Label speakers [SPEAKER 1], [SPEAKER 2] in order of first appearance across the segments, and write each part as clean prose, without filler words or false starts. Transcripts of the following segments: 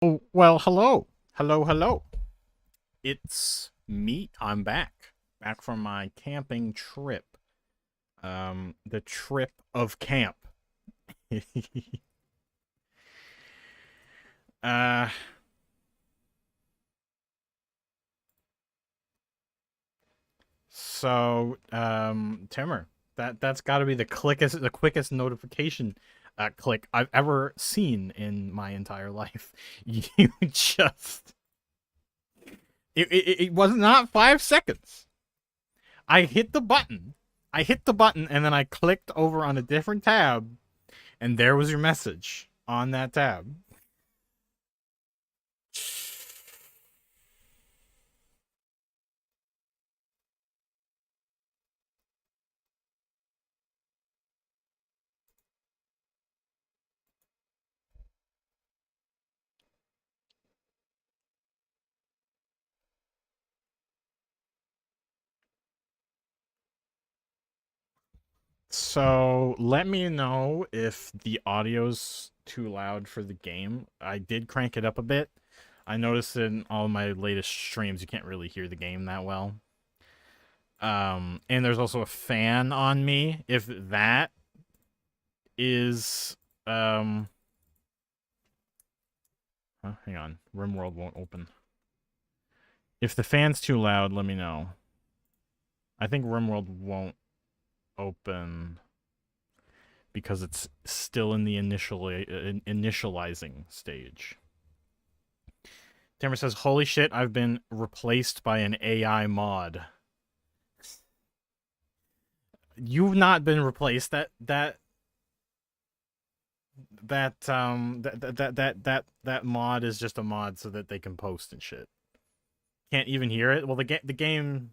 [SPEAKER 1] Oh, well, hello. Hello, hello. It's me. I'm back. Back from my camping trip. The trip of camp. uh Timmer, that's got to be the quickest notification click I've ever seen in my entire life. You just it was not 5 seconds. I hit the button. I hit the button and then I clicked over on a different tab and there was your message on that tab. So let me know if the audio's too loud for the game. I did crank it up a bit. I noticed in all my latest streams you can't really hear the game that well. And there's also a fan on me. If that is hang on. Rimworld won't open. If the fan's too loud, let me know. I think Rimworld won't open because it's still in the initializing stage. Timber says, "Holy shit! I've been replaced by an AI mod." You've not been replaced. That mod is just a mod so that they can post and shit. Can't even hear it. Well, the game.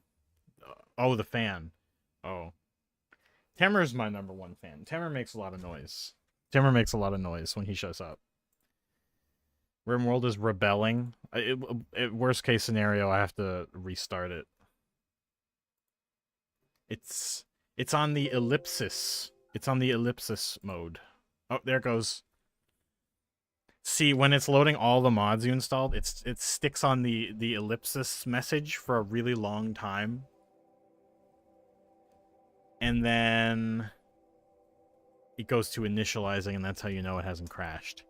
[SPEAKER 1] Oh, the fan. Oh, Timmer's my number one fan. Timmer makes a lot of noise. Timmer makes a lot of noise when he shows up. Rimworld is rebelling. Worst case scenario, I have to restart it. It's it's on the ellipsis. It's on the ellipsis mode. Oh, there it goes. See, when it's loading all the mods you installed, it sticks on the ellipsis message for a really long time. And then it goes to initializing, and that's how you know it hasn't crashed.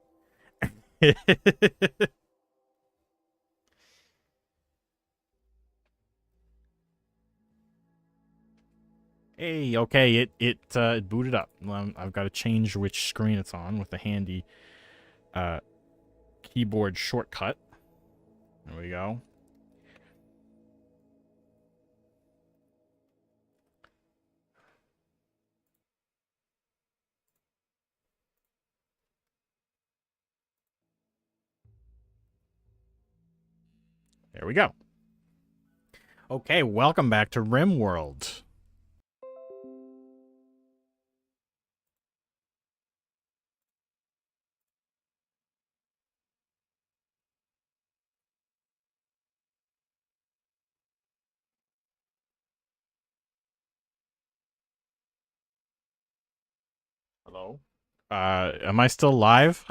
[SPEAKER 1] Hey, okay, it booted up. I've got to change which screen it's on with the handy uh, keyboard shortcut. There we go. There we go. Okay, welcome back to Rimworld. Hello. Am I still live?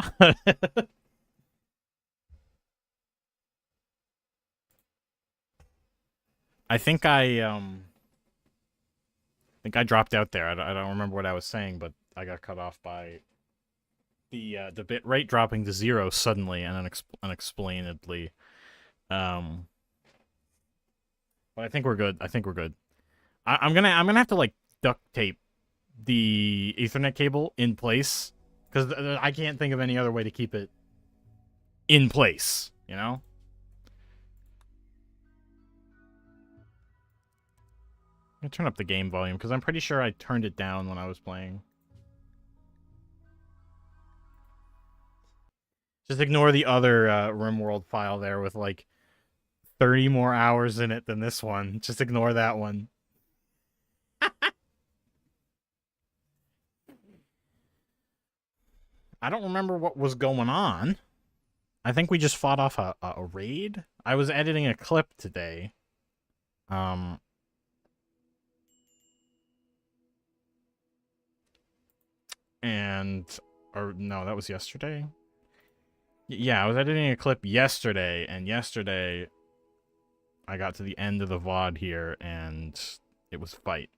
[SPEAKER 1] I think I dropped out there. I don't remember what I was saying, but I got cut off by the bit rate dropping to zero suddenly and unexplainedly. Um, but I think we're good. I think we're good. I'm gonna have to like duct tape the Ethernet cable in place because I can't think of any other way to keep it in place. You know. I'm gonna turn up the game volume because I'm pretty sure I turned it down when I was playing. Just ignore the other RimWorld file there with like 30 more hours in it than this one. Just ignore that one. I don't remember what was going on. I think we just fought off a raid. I was editing a clip today. Um, and or no, that was yesterday. Yeah, I was editing a clip yesterday, and yesterday I got to the end of the VOD here, and it was fight.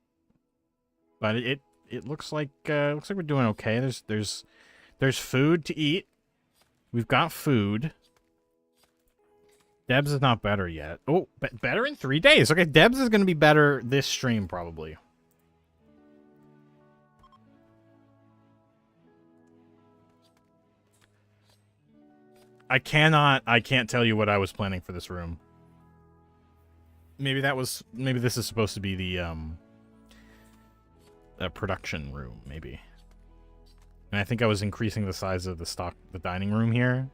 [SPEAKER 1] But it looks like we're doing okay. There's food to eat. We've got food. Debs is not better yet. Oh, better in 3 days. Okay, Debs is going to be better this stream, probably. I can't tell you what I was planning for this room. Maybe this is supposed to be the production room, maybe. And I think I was increasing the size of the dining room here.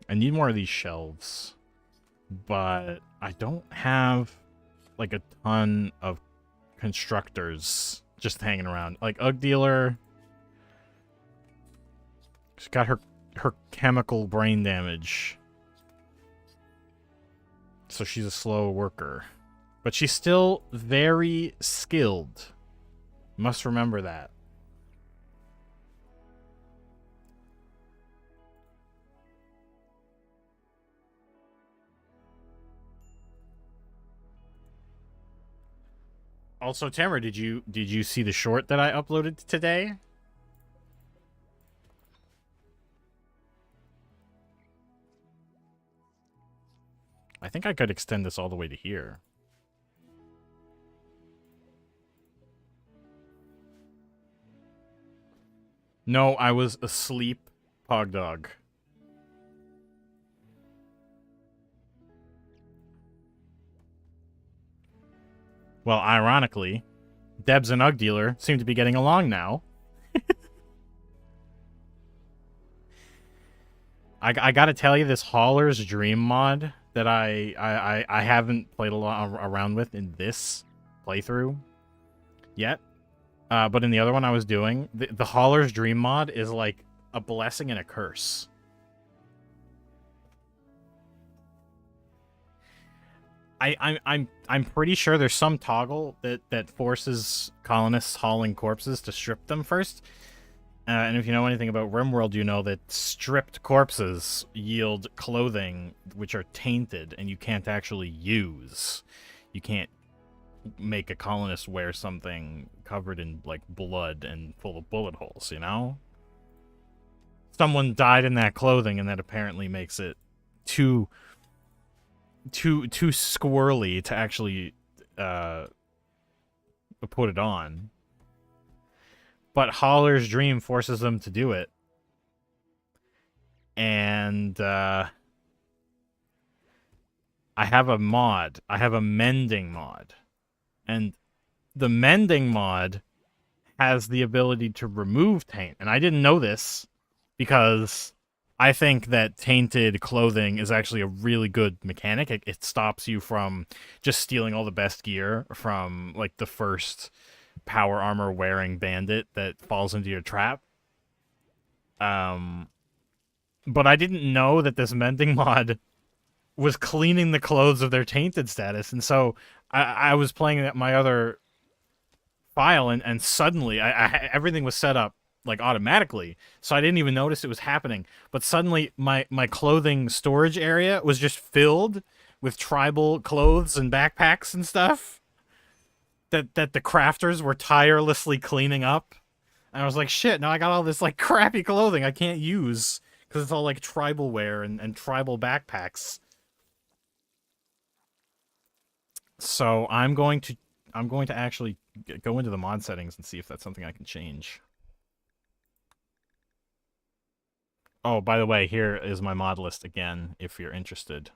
[SPEAKER 1] I need more of these shelves, but I don't have like a ton of constructors just hanging around. Like Ugg Dealer, she's got her chemical brain damage, so she's a slow worker, but she's still very skilled. Must remember that. Also, Tamara, did you see the short that I uploaded today? I think I could extend this all the way to here. No, I was asleep, Pog Dog. Well, ironically, Debs and Ugg Dealer seem to be getting along now. I gotta tell you, this Hauler's Dream mod that I haven't played a lot around with in this playthrough yet, but in the other one I was doing, the Hauler's Dream mod is like a blessing and a curse. I'm pretty sure there's some toggle that forces colonists hauling corpses to strip them first. And if you know anything about Rimworld, you know that stripped corpses yield clothing which are tainted and you can't actually use. You can't make a colonist wear something covered in like blood and full of bullet holes, you know? Someone died in that clothing, and that apparently makes it too squirrely to actually put it on. But Hauler's Dream forces them to do it. And I have a mod. I have a mending mod. And the mending mod has the ability to remove taint. And I didn't know this because I think that tainted clothing is actually a really good mechanic. It stops you from just stealing all the best gear from like the first power armor wearing bandit that falls into your trap. But I didn't know that this mending mod was cleaning the clothes of their tainted status, and so I was playing my other file, and suddenly everything was set up like automatically, so I didn't even notice it was happening. But suddenly my clothing storage area was just filled with tribal clothes and backpacks and stuff that the crafters were tirelessly cleaning up. And I was like, shit, now I got all this like crappy clothing I can't use because it's all like tribal wear and tribal backpacks. So I'm going to actually go into the mod settings and see if that's something I can change. Oh, by the way, here is my mod list again, if you're interested.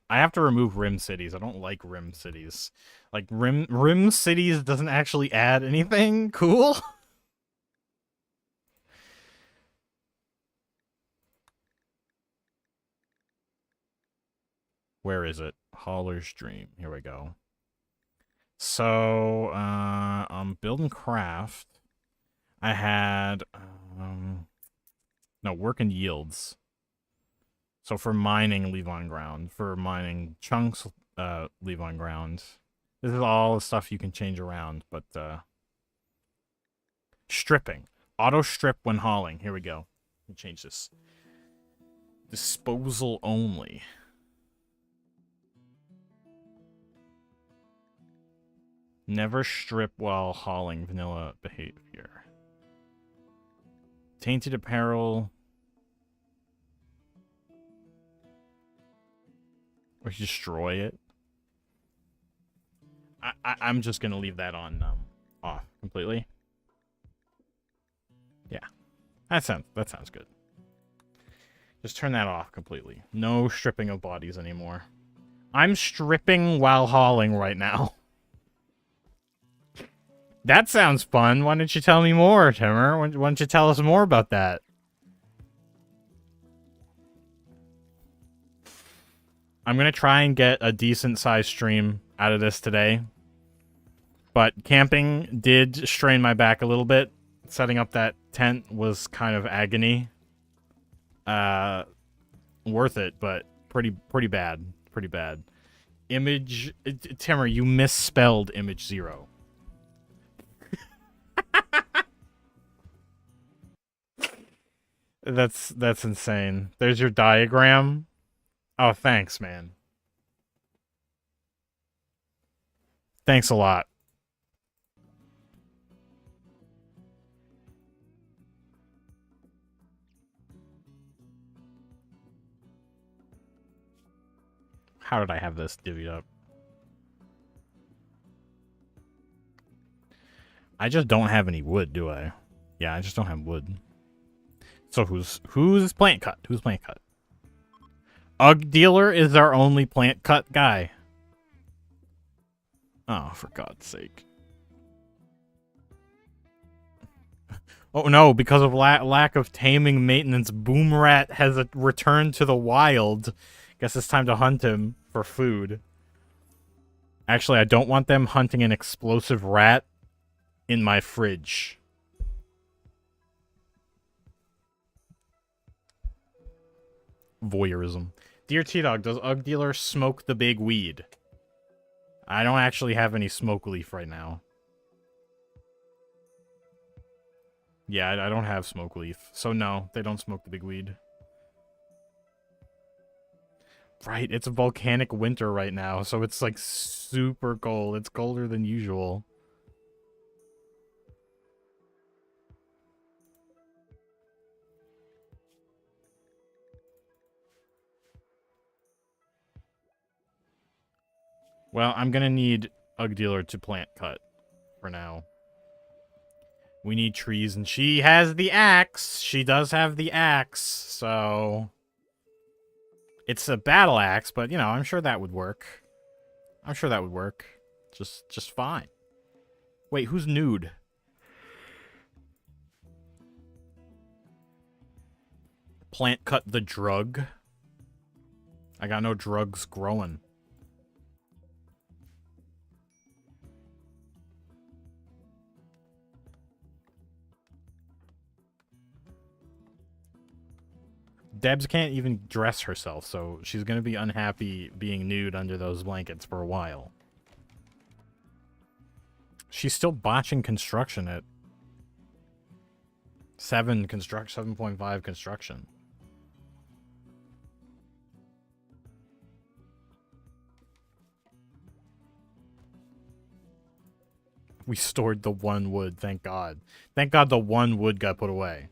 [SPEAKER 1] I have to remove Rim Cities. I don't like Rim Cities. Like, Rim Cities doesn't actually add anything cool. Where is it? Hauler's Dream. Here we go. So, build and craft. I had, no, work and yields. So for mining, leave on ground. For mining chunks, leave on ground. This is all the stuff you can change around, but, stripping. Auto strip when hauling. Here we go. Let me change this. Disposal only. Never strip while hauling. Vanilla behavior. Tainted apparel. Or destroy it. I'm just gonna leave that on off completely. Yeah, that sounds good. Just turn that off completely. No stripping of bodies anymore. I'm stripping while hauling right now. That sounds fun. Why don't you tell me more, Timmer? Why don't you tell us more about that? I'm gonna try and get a decent sized stream out of this today. But camping did strain my back a little bit. Setting up that tent was kind of agony. Worth it, but pretty bad. Pretty bad. Image... Timmer, you misspelled image 0. That's insane. There's your diagram. Oh, thanks, man. Thanks a lot. How did I have this divvied up? I just don't have any wood, do I? Yeah, I just don't have wood. So who's plant cut? Who's plant cut? Ugg dealer is our only plant cut guy. Oh, for God's sake. Oh no, because of lack of taming maintenance, Boom Rat has returned to the wild. Guess it's time to hunt him for food. Actually, I don't want them hunting an explosive rat in my fridge. Voyeurism. Dear T-Dog, does Ugg Dealer smoke the big weed? I don't actually have any smoke leaf right now. Yeah, I don't have smoke leaf. So no, they don't smoke the big weed. Right, it's a volcanic winter right now, so it's like super cold. It's colder than usual. Well, I'm gonna need Ugg Dealer to plant cut for now. We need trees, and she has the axe. She does have the axe, so... It's a battle axe, but, you know, I'm sure that would work. I'm sure that would work. Just fine. Wait, who's nude? Plant cut the drug? I got no drugs growing. Debs can't even dress herself, so she's gonna be unhappy being nude under those blankets for a while. She's still botching construction at 7.5 construction. We stored the one wood, thank God. Thank God the one wood got put away.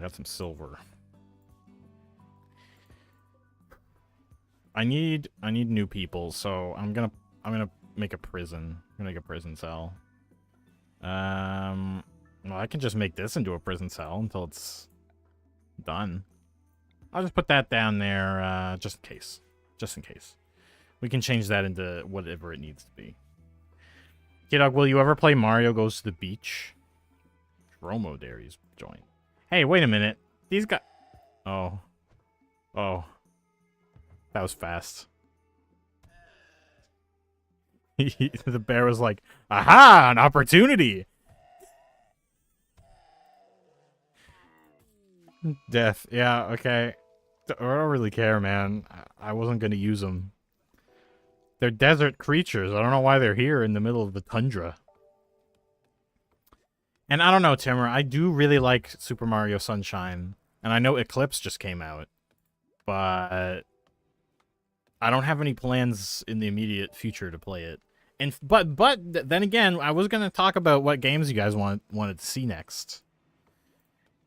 [SPEAKER 1] Got some silver. I need new people, so I'm gonna make a prison. I'm gonna make a prison cell. Well, I can just make this into a prison cell until it's done. I'll just put that down there, just in case. Just in case. We can change that into whatever it needs to be. Kidog, will you ever play Mario Goes to the Beach? Romo Dairies join. Hey, wait a minute. These guys... Oh. Oh. That was fast. The bear was like, aha, an opportunity. Death. Yeah, okay. I don't really care, man. I wasn't gonna use them. They're desert creatures. I don't know why they're here in the middle of the tundra. And I don't know, Timur. I do really like Super Mario Sunshine. And I know Eclipse just came out. But I don't have any plans in the immediate future to play it. And but then again, I was gonna talk about what games you guys wanted to see next.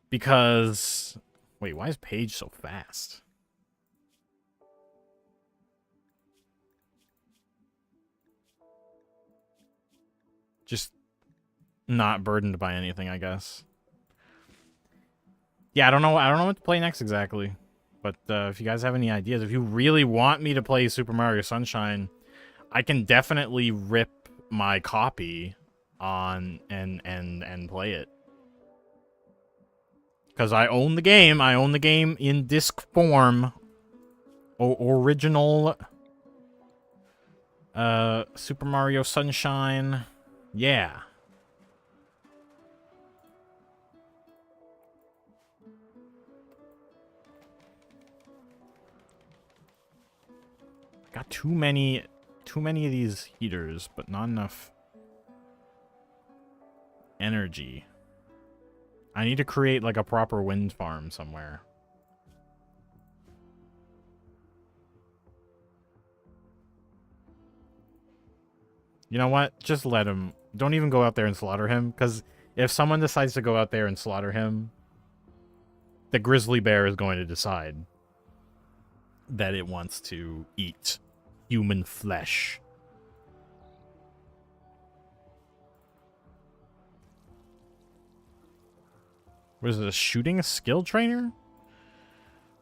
[SPEAKER 1] Because wait, why is Paige so fast? Just not burdened by anything, I guess. Yeah, I don't know what to play next exactly. But if you guys have any ideas, if you really want me to play Super Mario Sunshine, I can definitely rip my copy on and play it. Because I own the game. I own the game in disc form. Original Super Mario Sunshine. Yeah. Got too many of these heaters, but not enough energy. I need to create like a proper wind farm somewhere. You know what? Just let him. Don't even go out there and slaughter him, because if someone decides to go out there and slaughter him, the grizzly bear is going to decide that it wants to eat human flesh. Was it a shooting skill trainer?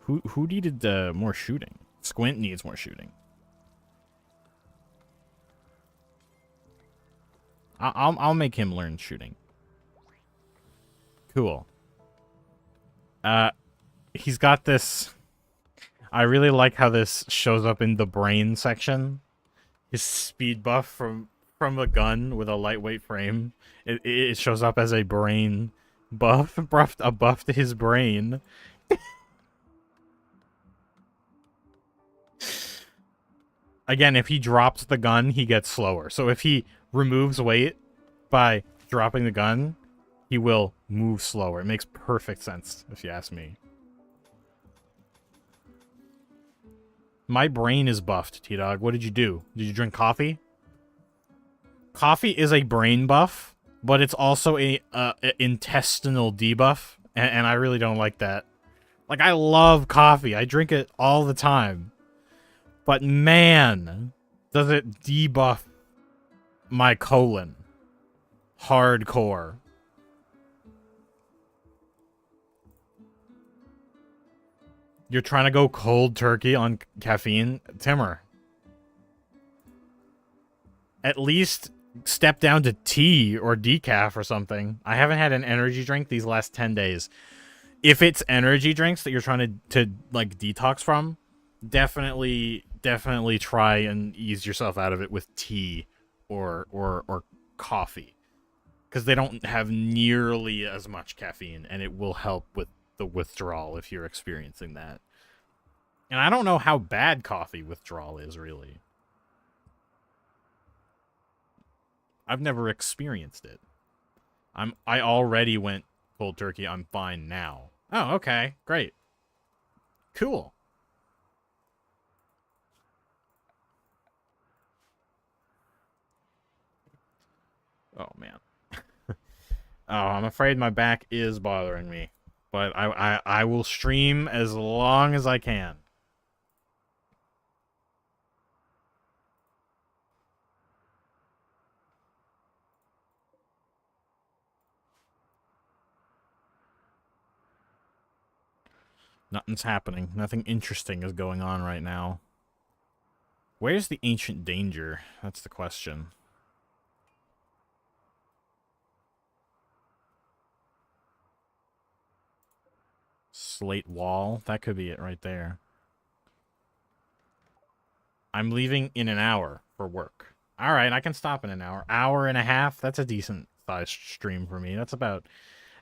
[SPEAKER 1] Who needed more shooting? Squint needs more shooting. I'll make him learn shooting. Cool. He's got this. I really like how this shows up in the brain section. His speed buff from a gun with a lightweight frame. It shows up as a brain buff. A buff to his brain. Again, if he drops the gun, he gets slower. So if he removes weight by dropping the gun, he will move slower. It makes perfect sense, if you ask me. My brain is buffed, T-Dog. What did you do? Did you drink coffee? Coffee is a brain buff, but it's also a intestinal debuff, and I really don't like that. Like, I love coffee. I drink it all the time. But man, does it debuff my colon. Hardcore. You're trying to go cold turkey on caffeine? Timur. At least step down to tea or decaf or something. I haven't had an energy drink these last 10 days. If it's energy drinks that you're trying to like detox from, definitely try and ease yourself out of it with tea or coffee, because they don't have nearly as much caffeine, and it will help with the withdrawal if you're experiencing that. And I don't know how bad coffee withdrawal is, really. I've never experienced it. I already went cold turkey. I'm fine now. Oh, okay. Great. Cool. Oh, man. Oh, I'm afraid my back is bothering me. But I will stream as long as I can. Nothing's happening. Nothing interesting is going on right now. Where's the ancient danger? That's the question. Slate wall? That could be it right there. I'm leaving in an hour for work. Alright, I can stop in an hour. Hour and a half? That's a decent sized stream for me. That's about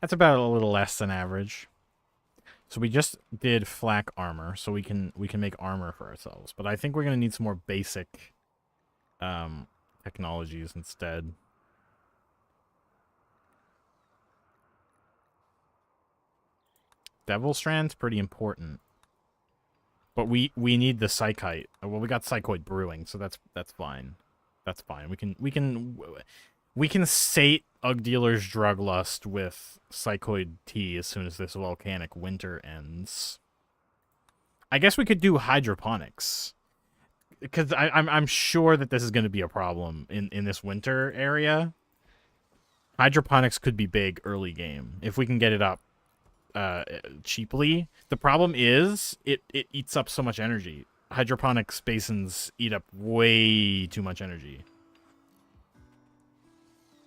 [SPEAKER 1] a little less than average. So we just did flak armor, so we can make armor for ourselves. But I think we're gonna need some more basic technologies instead. Devil Strand's pretty important. But we need the psychite. Well, we got psychoid brewing, so that's fine. That's fine. We can sate Ugg Dealer's drug lust with psychoid tea as soon as this volcanic winter ends. I guess we could do hydroponics, because I'm sure that this is going to be a problem in this winter area. Hydroponics could be big early game if we can get it up cheaply. The problem is it eats up so much energy. Hydroponics basins eat up way too much energy.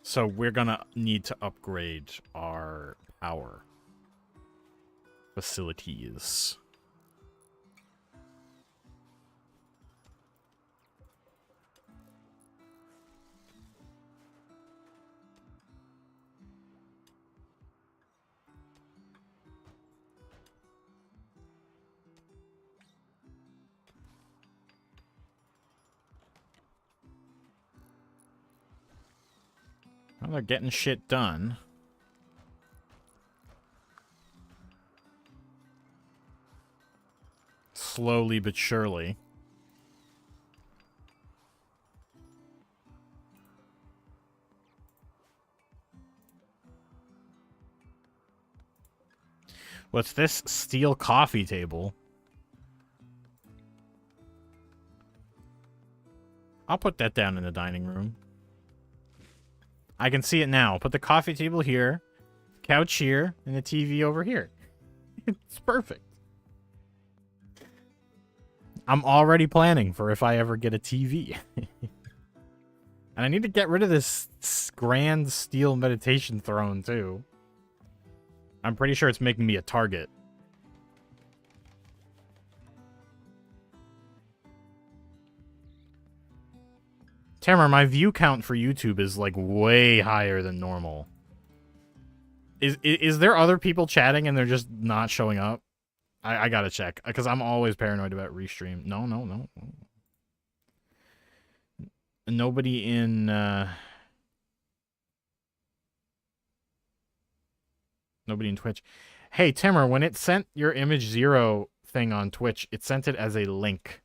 [SPEAKER 1] So we're gonna need to upgrade our power facilities. Well, they're getting shit done. Slowly but surely. What's this? Steel coffee table? I'll put that down in the dining room. I can see it now. Put the coffee table here, couch here, and the TV over here. It's perfect. I'm already planning for if I ever get a TV. And I need to get rid of this grand steel meditation throne, too. I'm pretty sure it's making me a target. Tamara, my view count for YouTube is like way higher than normal. Is there other people chatting and they're just not showing up? I gotta check, because I'm always paranoid about restream. No. Nobody in nobody in Twitch. Hey Timmer, when it sent your image 0 thing on Twitch, it sent it as a link.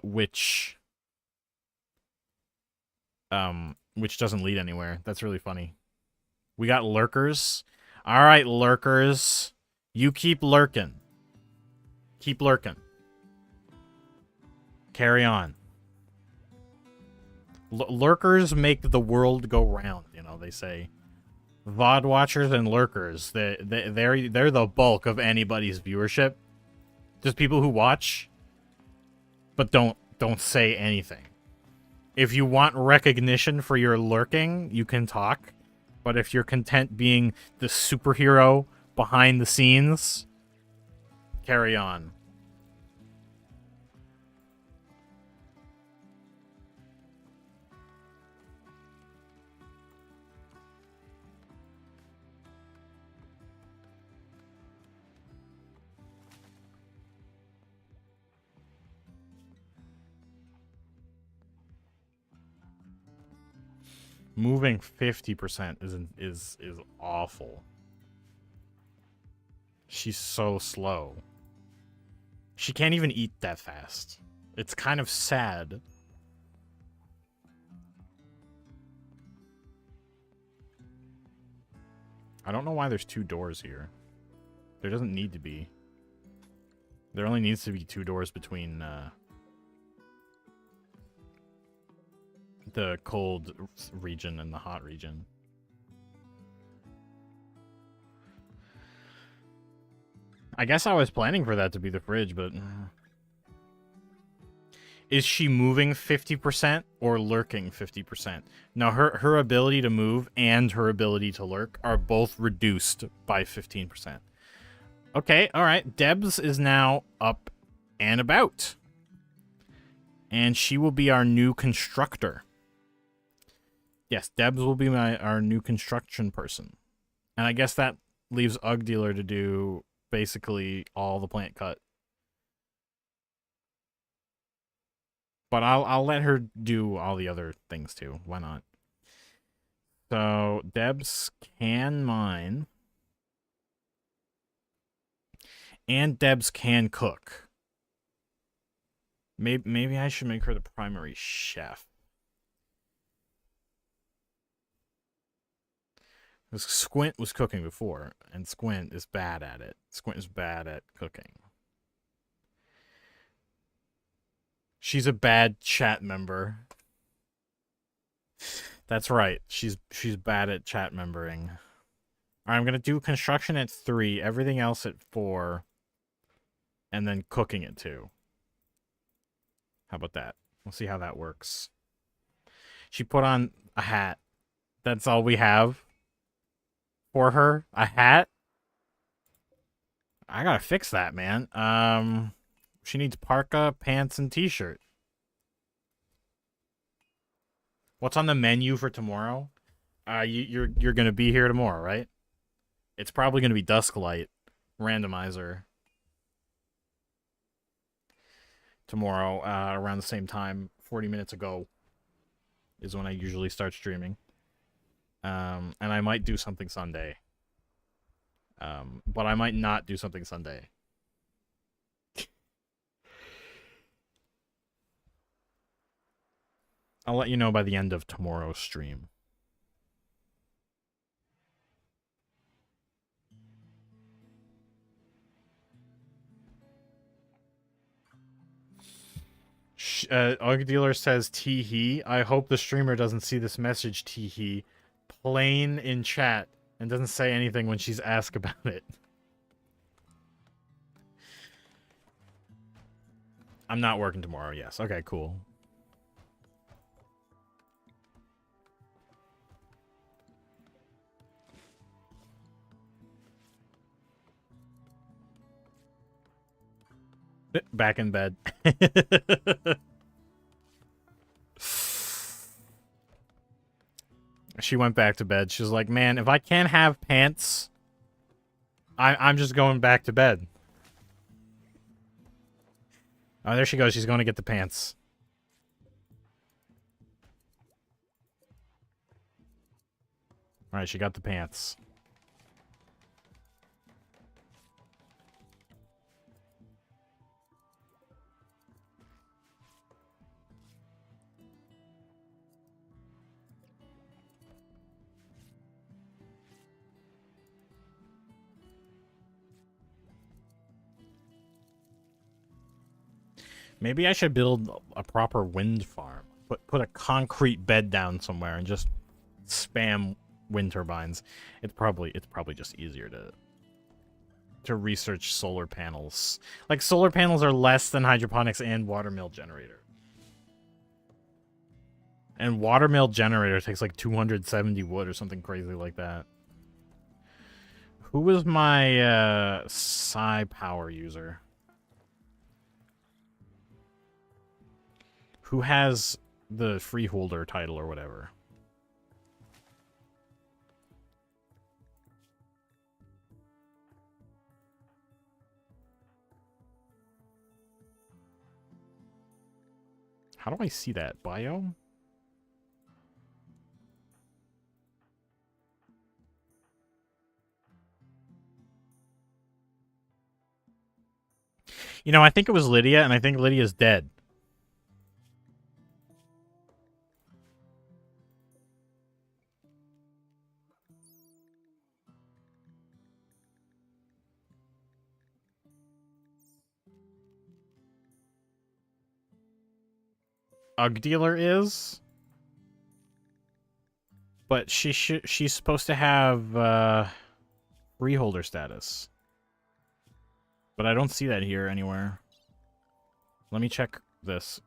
[SPEAKER 1] Which doesn't lead anywhere. That's really funny. We got lurkers. All right, lurkers. You keep lurking. Keep lurking. Carry on. Lurkers make the world go round, you know, they say. VOD watchers and lurkers, they're the bulk of anybody's viewership. Just people who watch but don't say anything. If you want recognition for your lurking, you can talk. But if you're content being the superhero behind the scenes, carry on. Moving 50% is awful. She's so slow. She can't even eat that fast. It's kind of sad. I don't know why there's 2 doors here. There doesn't need to be. There only needs to be 2 doors between the cold region and the hot region. I guess I was planning for that to be the fridge, but... Is she moving 50% or lurking 50%? Now, her ability to move and her ability to lurk are both reduced by 15%. Okay, alright. Debs is now up and about. And she will be our new constructor. Yes, Debs will be our new construction person. And I guess that leaves Ugg Dealer to do basically all the plant cut. But I'll let her do all the other things too. Why not? So Debs can mine. And Debs can cook. Maybe I should make her the primary chef. Because Squint was cooking before, and Squint is bad at it. Squint is bad at cooking. She's a bad chat member. That's right. She's bad at chat membering. Alright, I'm gonna do construction at 3, everything else at 4, and then cooking at 2. How about that? We'll see how that works. She put on a hat. That's all we have for her. A hat? I gotta fix that, man. She needs parka, pants, and t-shirt. What's on the menu for tomorrow? You're gonna be here tomorrow, right? It's probably gonna be Dusklight randomizer tomorrow, around the same time. 40 minutes ago is when I usually start streaming. And I might do something Sunday. But I might not do something Sunday. I'll let you know by the end of tomorrow's stream. Ugg Dealer says tee-hee. I hope the streamer doesn't see this message, tee-hee. Plain in chat and doesn't say anything when she's asked about it. I'm not working tomorrow, yes. Okay, cool. Back in bed. She went back to bed. She was like, man, if I can't have pants, I'm just going back to bed. Oh, there she goes. She's going to get the pants. Alright, she got the pants. Maybe I should build a proper wind farm. Put a concrete bed down somewhere and just spam wind turbines. It's probably just easier to research solar panels. Like, solar panels are less than hydroponics and watermill generator. And watermill generator takes like 270 wood or something crazy like that. Who was my psi power user? Who has the freeholder title or whatever? How do I see that? Bio? You know, I think it was Lydia, and I think Lydia's dead. Ugg Dealer is, but she's supposed to have freeholder status, but I don't see that here anywhere. Let me check this.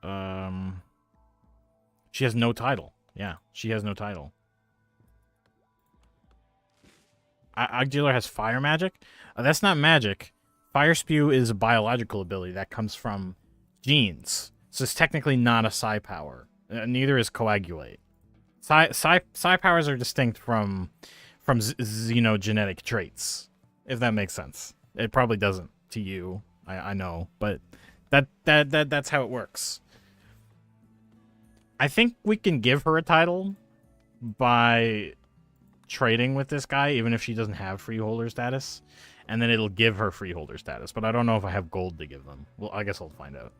[SPEAKER 1] She has no title. Yeah, she has no title. Ugg Dealer has fire magic. That's not magic. Fire spew is a biological ability that comes from genes. So it's technically not a psi power. Neither is coagulate. Psi powers are distinct from xenogenetic traits. if that makes sense. It probably doesn't to you. I know, but that's how it works. I think we can give her a title by trading with this guy, even if she doesn't have freeholder status, and then it'll give her freeholder status. But I don't know if I have gold to give them. Well, I guess I'll find out.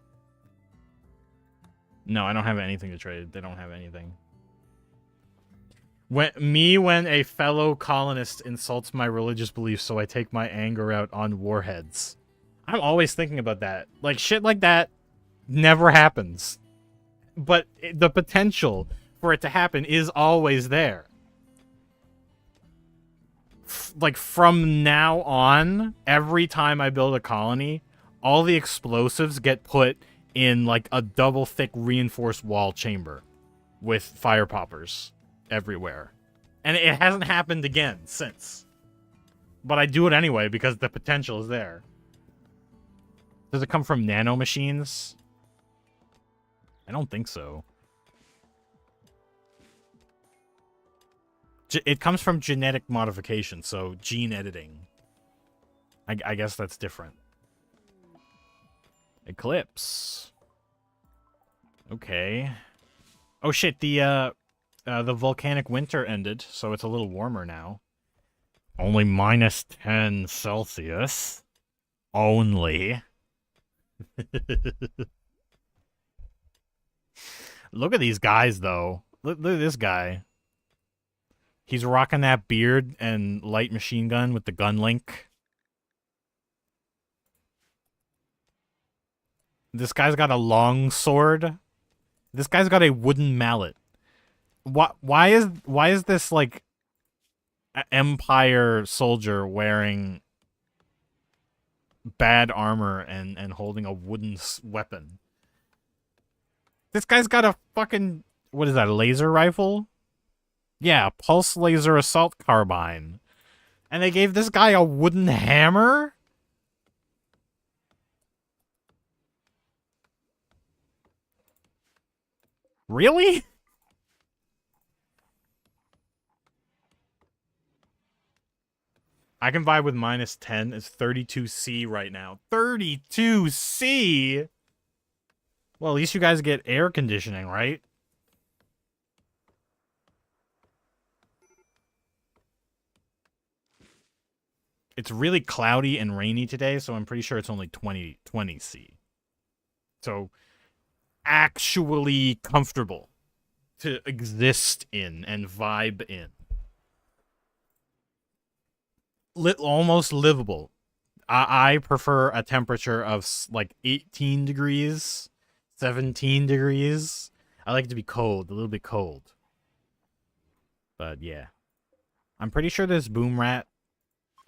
[SPEAKER 1] No, I don't have anything to trade. They don't have anything. When a fellow colonist insults my religious beliefs, so I take my anger out on warheads. I'm always thinking about that. Like, shit like that never happens. But the potential for it to happen is always there. Like, from now on, every time I build a colony, all the explosives get put in, like, a double thick reinforced wall chamber with fire poppers everywhere. And it hasn't happened again since. But I do it anyway because the potential is there. Does it come from nano machines? I don't think so. It comes from genetic modification, so gene editing. I guess that's different. Eclipse. Okay. Oh shit, the volcanic winter ended, so it's a little warmer now. Only minus 10 Celsius. Only. Look at these guys, though. Look at this guy. He's rocking that beard and light machine gun with the gun link. This guy's got a long sword. This guy's got a wooden mallet. Why is this, like, Empire soldier wearing bad armor and holding a wooden weapon? This guy's got a fucking... What is that, a laser rifle? Yeah, pulse laser assault carbine. And they gave this guy a wooden hammer? Really? I can vibe with minus 10. It's 32C right now. 32C? Well, at least you guys get air conditioning, right? It's really cloudy and rainy today, so I'm pretty sure it's only 20C. So, actually comfortable to exist in and vibe in. Almost livable. I prefer a temperature of like 18 degrees, 17 degrees. I like it to be cold, a little bit cold. But yeah. I'm pretty sure this boom rat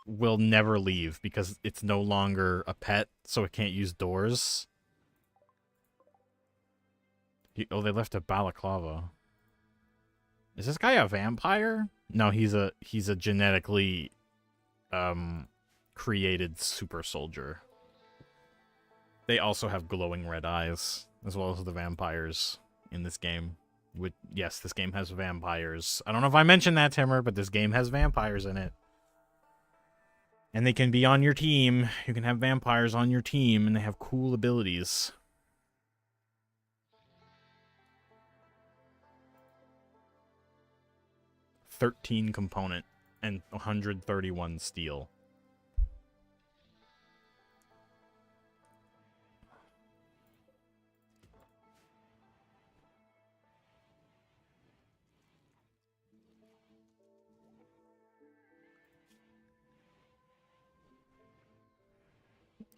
[SPEAKER 1] will never leave because it's no longer a pet, so it can't use doors. Oh, they left a balaclava. Is this guy a vampire? No, he's a genetically created super soldier. They also have glowing red eyes, as well as the vampires in this game. Yes, this game has vampires. I don't know if I mentioned that, Timmer, but this game has vampires in it. And they can be on your team. You can have vampires on your team, and they have cool abilities. $13 component and 131 steel.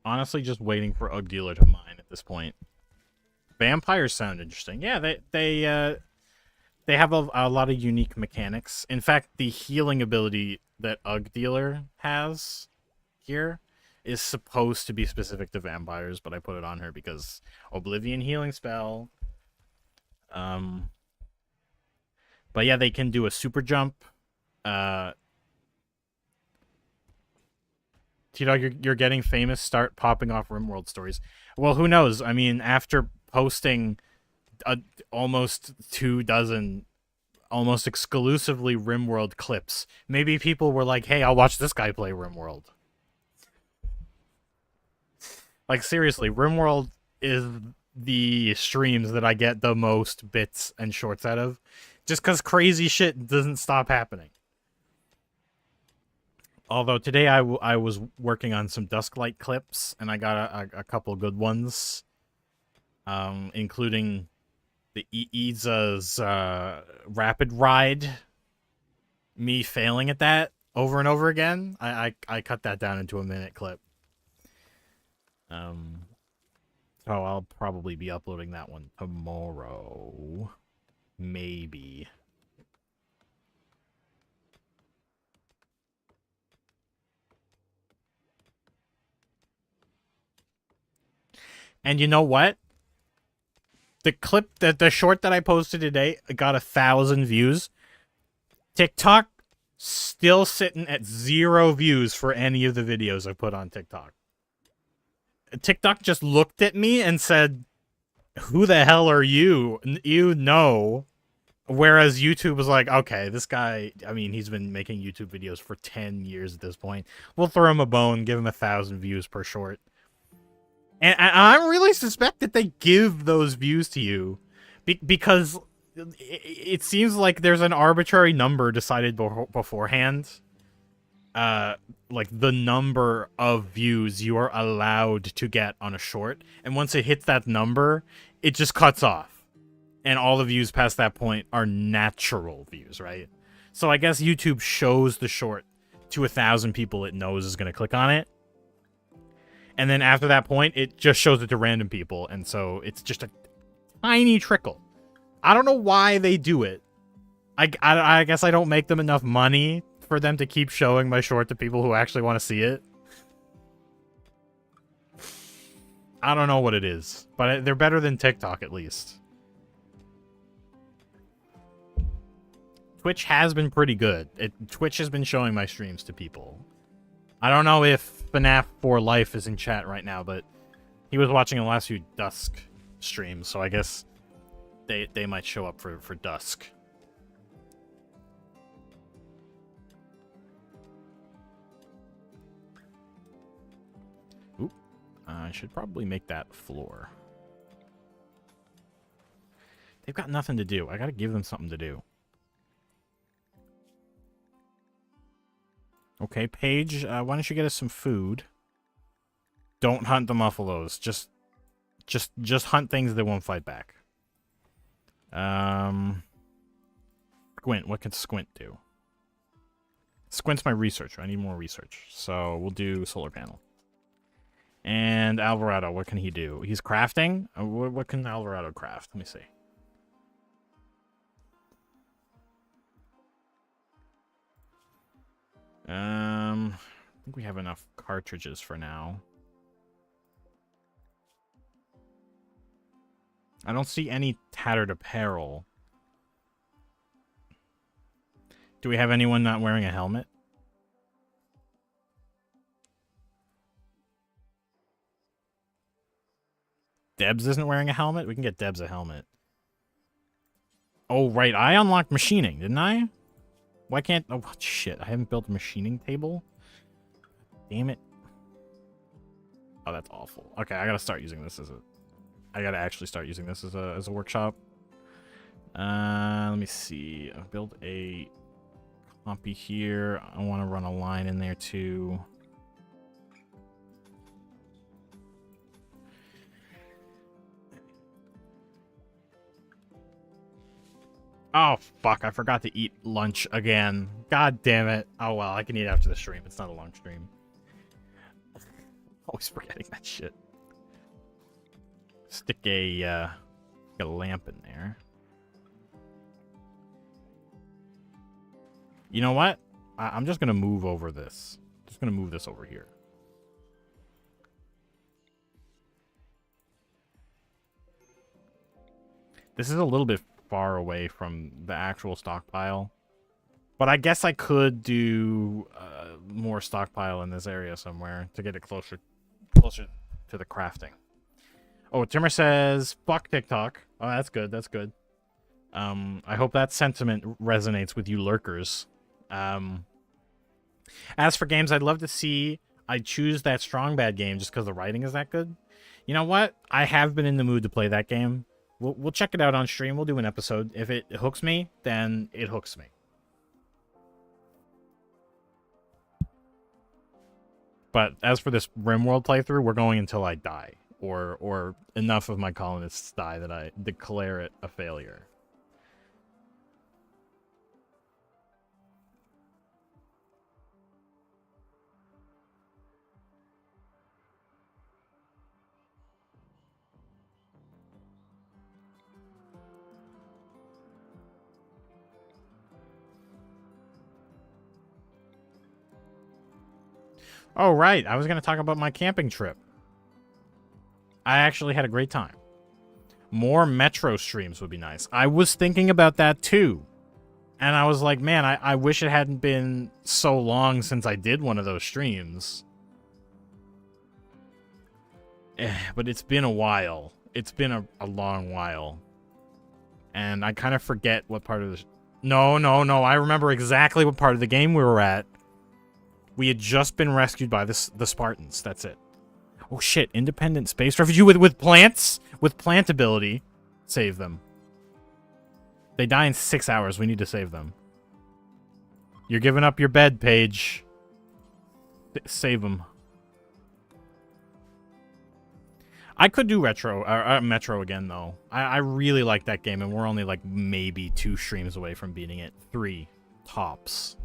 [SPEAKER 1] Honestly, just waiting for Ugg Dealer to mine at this point. Vampires sound interesting. Yeah, they have a lot of unique mechanics. In fact, the healing ability that Ugg Dealer has here is supposed to be specific to vampires, but I put it on her because Oblivion healing spell. But yeah, they can do a super jump. T-Dog, you're getting famous. Start popping off Rimworld stories. Well, who knows? I mean, after posting almost 24 almost exclusively Rimworld clips, maybe people were like, hey, I'll watch this guy play Rimworld. Like, seriously, Rimworld is the streams that I get the most bits and shorts out of. Just because crazy shit doesn't stop happening. Although today I was working on some Dusklight clips, and I got a couple good ones. Including the Iza's rapid ride. Me failing at that over and over again. I cut that down into a minute clip. So I'll probably be uploading that one tomorrow. Maybe. And you know what? The clip, the short that I posted today got 1,000 views. TikTok still sitting at 0 views for any of the videos I put on TikTok. TikTok just looked at me and said, "Who the hell are you? You know." Whereas YouTube was like, okay, this guy, I mean, he's been making YouTube videos for 10 years at this point. We'll throw him a bone, give him 1,000 views per short. And I really suspect that they give those views to you because it seems like there's an arbitrary number decided beforehand. Like the number of views you are allowed to get on a short. And once it hits that number, it just cuts off. And all the views past that point are natural views, right? So I guess YouTube shows the short to 1,000 people it knows is going to click on it. And then after that point, it just shows it to random people. And so it's just a tiny trickle. I don't know why they do it. I guess I don't make them enough money for them to keep showing my short to people who actually want to see it. I don't know what it is. But they're better than TikTok, at least. Twitch has been pretty good. Twitch has been showing my streams to people. I don't know if FNAF for Life is in chat right now, but he was watching the last few Dusk streams, so I guess they might show up for Dusk. Oop. I should probably make that floor. They've got nothing to do. I gotta give them something to do. Okay, Paige, why don't you get us some food? Don't hunt the Muffalos. Just hunt things that won't fight back. Squint. What can Squint do? Squint's my researcher. I need more research. So we'll do solar panel. And Alvarado, what can he do? He's crafting? What can Alvarado craft? Let me see. I think we have enough cartridges for now. I don't see any tattered apparel. Do we have anyone not wearing a helmet? Debs isn't wearing a helmet? We can get Debs a helmet. Oh, right. I unlocked machining, didn't I? Why can't... Oh, shit. I haven't built a machining table? Damn it. Oh, that's awful. Okay, I gotta start using this as a... I gotta actually start using this as a workshop. Let me see. I'll build a copy here. I want to run a line in there, too. Oh, fuck. I forgot to eat lunch again. God damn it. Oh, well. I can eat after the stream. It's not a long stream. Always forgetting that shit. Stick a lamp in there. You know what? I'm just going to move over this. Just going to move this over here. This is a little bit far away from the actual stockpile. But I guess I could do more stockpile in this area somewhere to get it closer to the crafting. Oh, Timmer says, fuck TikTok. Oh, that's good. That's good. I hope that sentiment resonates with you lurkers. As for games I'd love to see, I choose that strong bad game just because the writing is that good. You know what? I have been in the mood to play that game. We'll check it out on stream. We'll do an episode. If it hooks me, then it hooks me. But as for this Rimworld playthrough, we're going until I die. Or enough of my colonists die that I declare it a failure. Oh, right. I was going to talk about my camping trip. I actually had a great time. More Metro streams would be nice. I was thinking about that too. And I was like, man, I wish it hadn't been so long since I did one of those streams. But it's been a while. It's been a long while. And I kind of forget what part of the... No. I remember exactly what part of the game we were at. We had just been rescued by the Spartans. That's it. Oh, shit. Independent space refugee with plants? With plant ability. Save them. They die in 6 hours. We need to save them. You're giving up your bed, Paige. Save them. I could do Metro again, though. I really like that game, and we're only, like, maybe 2 streams away from beating it. 3. Tops.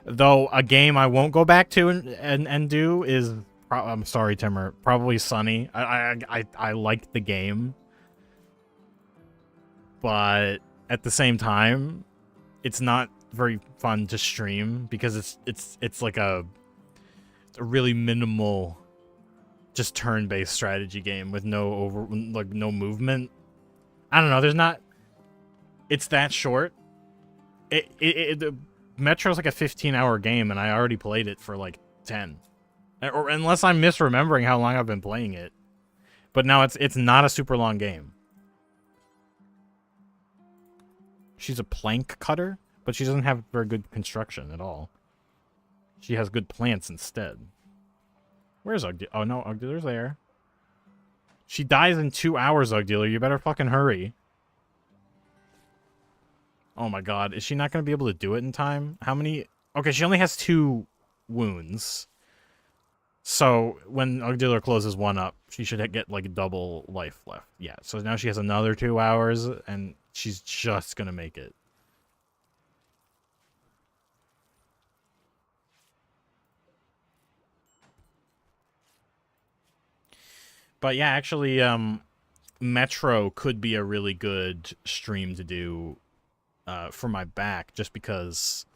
[SPEAKER 1] Though, a game I won't go back to and do is... I'm sorry, Timmer. Probably Sunny. I liked the game. But at the same time, it's not very fun to stream because it's like a really minimal, just turn-based strategy game with no movement. I don't know. There's not. It's that short. Metro's like a 15-hour game, and I already played it for like 10. Or unless I'm misremembering how long I've been playing it. But now it's not a super long game. She's a plank cutter, but she doesn't have very good construction at all. She has good plants instead. Where's Ugdealer? Oh no, Ugdealer's there. She dies in 2 hours, Ugdealer. You better fucking hurry. Oh my god, is she not going to be able to do it in time? How many... Okay, she only has 2 wounds. So, when Ugdealer closes one up, she should get, like, double life left. Yeah, so now she has another 2 hours, and she's just gonna make it. But yeah, actually, Metro could be a really good stream to do for my back, just because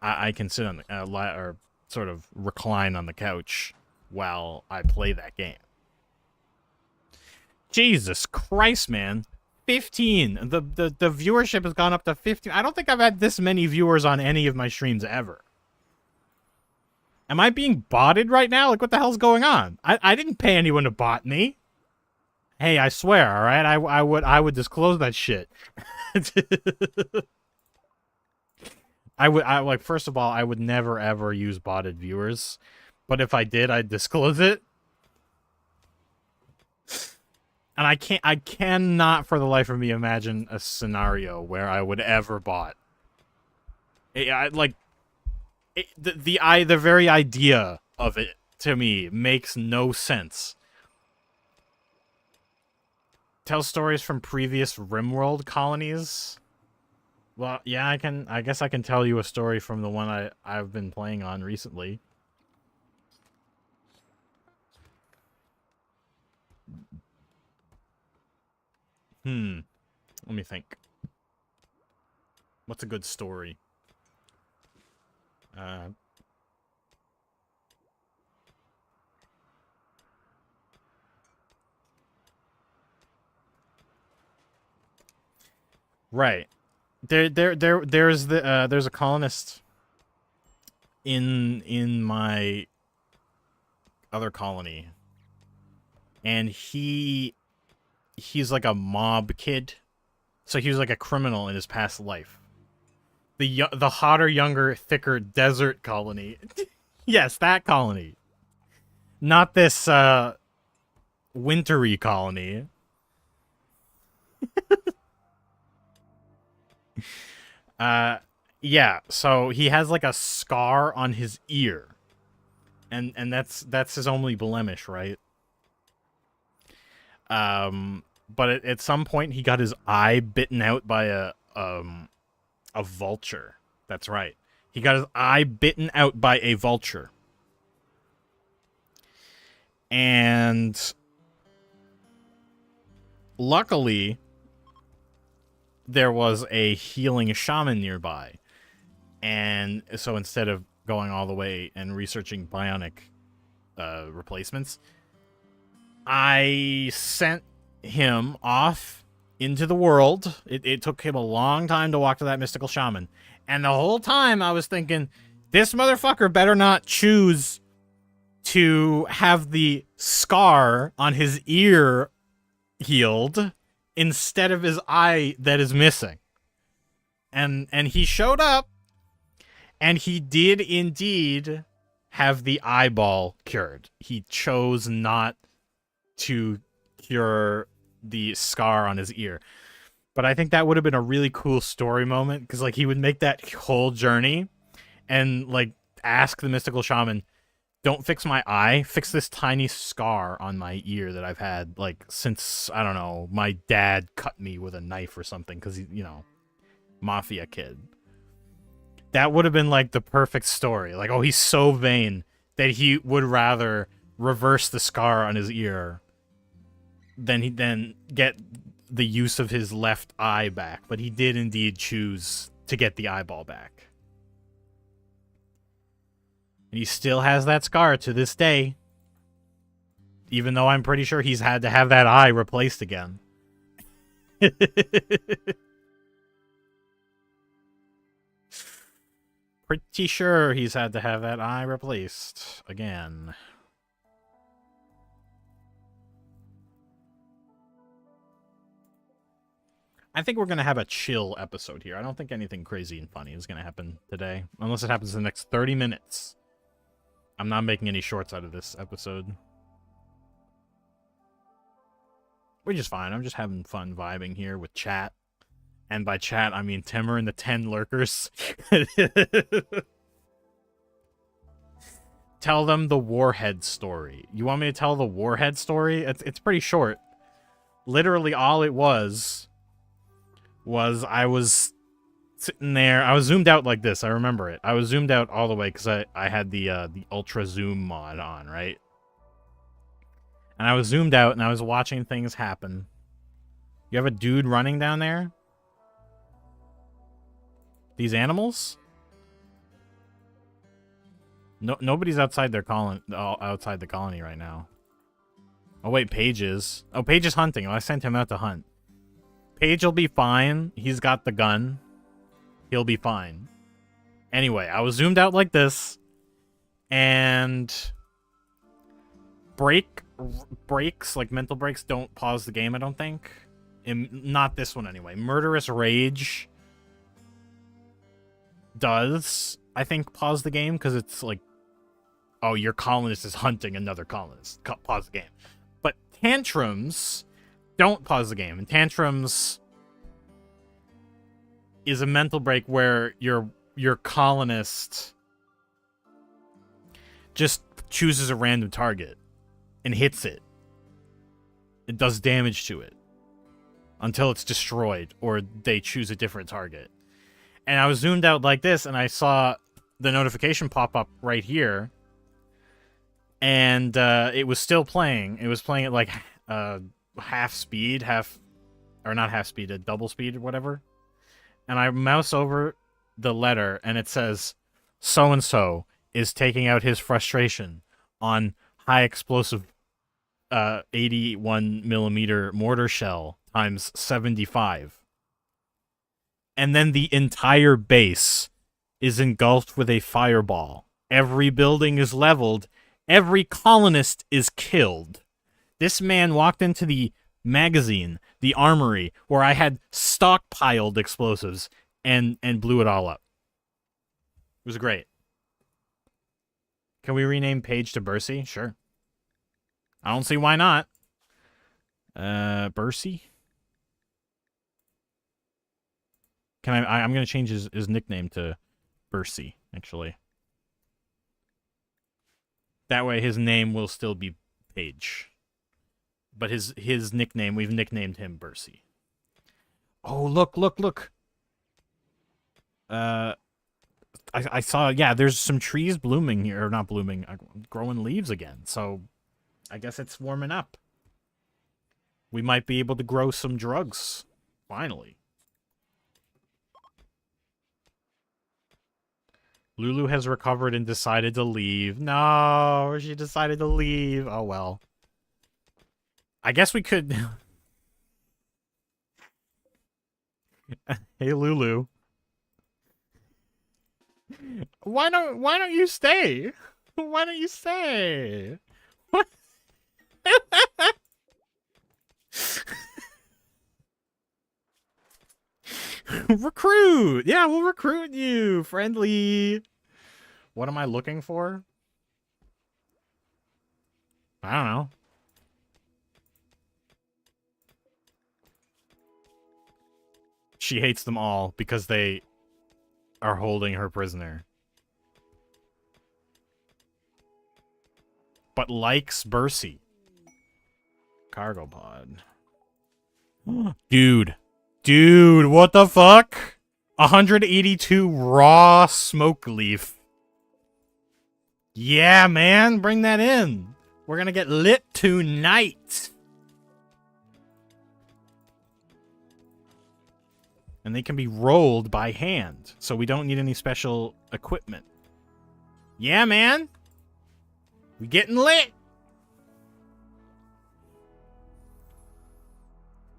[SPEAKER 1] I can sit on the... or sort of recline on the couch while I play that game. Jesus Christ, man. 15. The viewership has gone up to 15. I don't think I've had this many viewers on any of my streams ever. Am I being botted right now? Like, what the hell's going on? I didn't pay anyone to bot me. Hey, I swear, all right? I would disclose that shit. like, first of all, I would never ever use botted viewers, but if I did, I'd disclose it. And I cannot for the life of me imagine a scenario where I would ever bot. The very idea of it to me makes no sense. Tell stories from previous Rimworld colonies. Well, yeah, I guess I can tell you a story from the one I've been playing on recently. Let me think. What's a good story? Right. There's a colonist in my other colony, and he's like a mob kid, so he was like a criminal in his past life, The hotter, younger, thicker desert colony. Yes, that colony. Not this wintry colony. Uh yeah, so he has like a scar on his ear. And that's his only blemish, right? But at some point he got his eye bitten out by a vulture. That's right. He got his eye bitten out by a vulture. And luckily, there was a healing shaman nearby. And so instead of going all the way and researching bionic replacements, I sent him off into the world. It took him a long time to walk to that mystical shaman. And the whole time I was thinking, this motherfucker better not choose to have the scar on his ear healed instead of his eye that is missing. And he showed up, and he did indeed have the eyeball cured. He chose not to cure the scar on his ear. But I think that would have been a really cool story moment, because like he would make that whole journey and like ask the mystical shaman, don't fix my eye, fix this tiny scar on my ear that I've had like since, I don't know, my dad cut me with a knife or something, because he, you know, mafia kid. That would have been like the perfect story. Like, oh, he's so vain that he would rather reverse the scar on his ear than get the use of his left eye back. But he did indeed choose to get the eyeball back. And he still has that scar to this day. Even though I'm pretty sure he's had to have that eye replaced again. Pretty sure he's had to have that eye replaced again. I think we're going to have a chill episode here. I don't think anything crazy and funny is going to happen today. Unless it happens in the next 30 minutes. I'm not making any shorts out of this episode. Which is fine. I'm just having fun vibing here with chat. And by chat, I mean Timur and the 10 lurkers. Tell them the Warhead story. You want me to tell the Warhead story? It's pretty short. Literally all it was I was sitting there. I was zoomed out like this. I remember it. I was zoomed out all the way because I had the ultra zoom mod on, right? And I was zoomed out and I was watching things happen. You have a dude running down there? These animals? No, nobody's outside their outside the colony right now. Oh wait, Paige is. Oh, Paige is hunting. I sent him out to hunt. Paige will be fine. He's got the gun. He'll be fine. Anyway, I was zoomed out like this, and breaks, like mental breaks, don't pause the game, I don't think. Not this one anyway. Murderous Rage does, I think, pause the game, because it's like, oh, your colonist is hunting another colonist. Pause the game. But Tantrums don't pause the game. And Tantrums is a mental break where your colonist just chooses a random target and hits it. It does damage to it until it's destroyed or they choose a different target. And I was zoomed out like this, and I saw the notification pop up right here. And it was still playing. It was playing at like half speed, or not half speed, a double speed or whatever. And I mouse over the letter, and it says, so-and-so is taking out his frustration on high explosive 81 millimeter mortar shell times 75. And then the entire base is engulfed with a fireball. Every building is leveled. Every colonist is killed. This man walked into the magazine, the armory, where I had stockpiled explosives, and blew it all up. was great. Can we rename Paige to Bercy? Sure. I don't see why not. Bercy? Can I'm gonna change his nickname to Bercy, actually. That way his name will still be Paige. But his nickname, we've nicknamed him Bercy. Oh, look. I saw, yeah, there's some trees blooming here, or not blooming, growing leaves again. So I guess it's warming up. We might be able to grow some drugs, finally. Lulu has recovered and decided to leave. No, she decided to leave. Oh, well. I guess we could... Hey, Lulu. Why don't you stay? Why don't you stay? What? Recruit! Yeah, we'll recruit you! Friendly! What am I looking for? I don't know. She hates them all because they are holding her prisoner. But likes Bercy. Cargo pod. Dude, what the fuck? 182 raw smoke leaf. Yeah, man, bring that in. We're gonna get lit tonight. And they can be rolled by hand, so we don't need any special equipment. Yeah, man. We getting lit.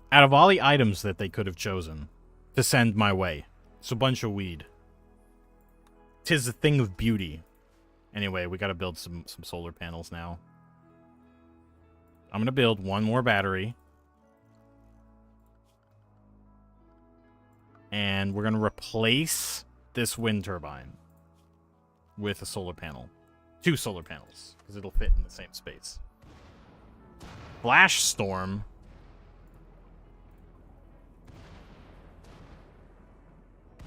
[SPEAKER 1] Out of all the items that they could have chosen to send my way, it's a bunch of weed. 'Tis a thing of beauty. Anyway, we gotta build some solar panels now. I'm gonna build one more battery. And we're gonna replace this wind turbine with a solar panel. 2 solar panels, because it'll fit in the same space. Flash storm.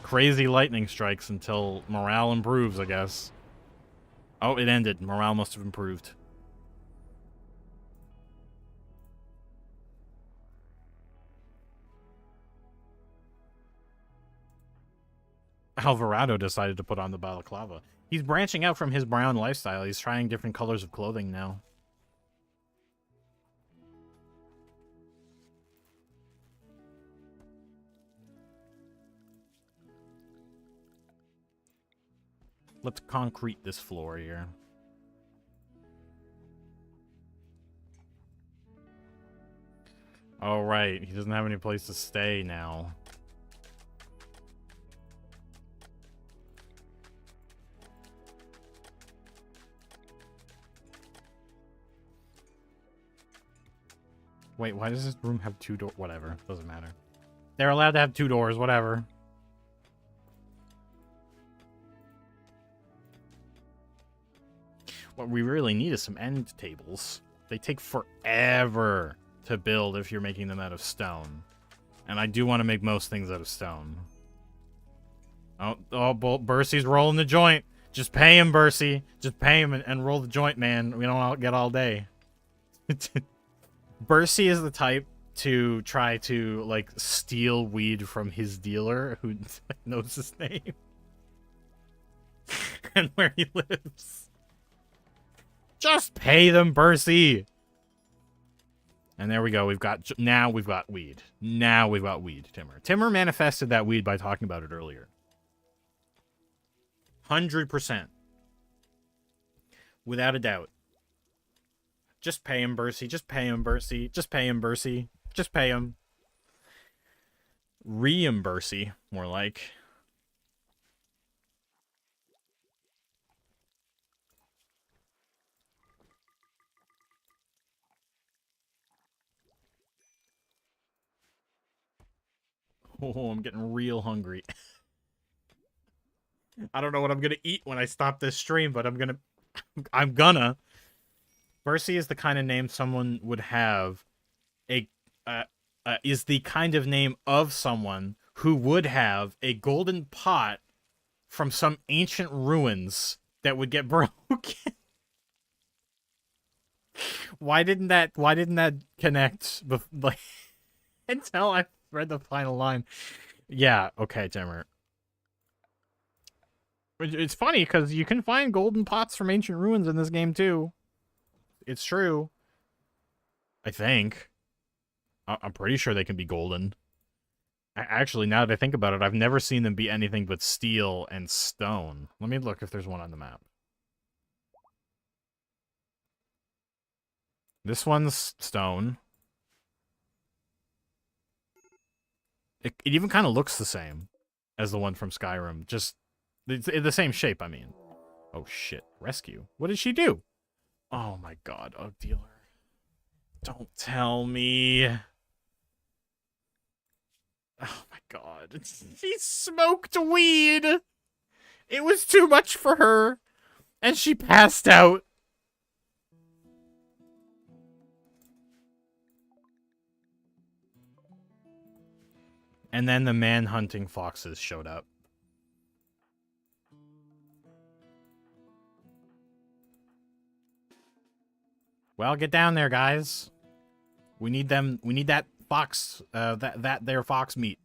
[SPEAKER 1] Crazy lightning strikes until morale improves, I guess. Oh, it ended. Morale must have improved. Alvarado decided to put on the balaclava. He's branching out from his brown lifestyle. He's trying different colors of clothing now. Let's concrete this floor here. Oh, right. He doesn't have any place to stay now. Wait, why does this room have 2 doors? Whatever. Doesn't matter. They're allowed to have 2 doors. Whatever. What we really need is some end tables. They take forever to build if you're making them out of stone. And I do want to make most things out of stone. Oh, Bercy's rolling the joint. Just pay him, Bercy. Just pay him and roll the joint, man. We don't get all day. Bercy is the type to try to, like, steal weed from his dealer who knows his name. And where he lives. Just pay them, Bercy. And there we go. Now we've got weed. Now we've got weed, Timmer. Timmer manifested that weed by talking about it earlier. 100%. Without a doubt. Just pay him, Bercy. Just pay him, Bercy. Just pay him, Bercy. Just pay him. Reimbursey, more like. Oh, I'm getting real hungry. I don't know what I'm gonna eat when I stop this stream, but I'm gonna. Bercy is the kind of name someone would have. A uh, is the kind of name of someone who would have a golden pot from some ancient ruins that would get broken. Why didn't that connect like until I read the final line? Yeah, okay, Timmer. It's funny because you can find golden pots from ancient ruins in this game too. It's true. I think. I'm pretty sure they can be golden. Actually, now that I think about it, I've never seen them be anything but steel and stone. Let me look if there's one on the map. This one's stone. It even kind of looks the same as the one from Skyrim. Just it's the same shape, I mean. Oh, shit. Rescue. What did she do? Oh, my God. Ugg dealer. Don't tell me. Oh, my God. She smoked weed. It was too much for her. And she passed out. And then the man-hunting foxes showed up. Well, get down there, guys. We need them. We need that fox. That their fox meat.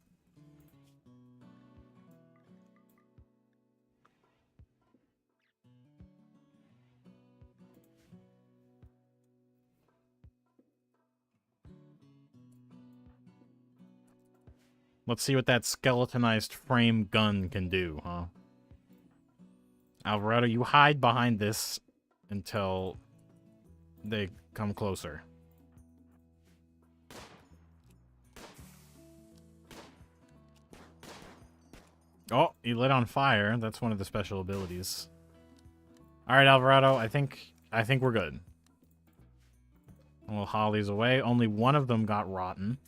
[SPEAKER 1] Let's see what that skeletonized frame gun can do, huh? Alvarado, you hide behind this until they come closer. Oh, he lit on fire. That's one of the special abilities. All right, Alvarado, I think we're good. Well, Holly's away. Only one of them got rotten.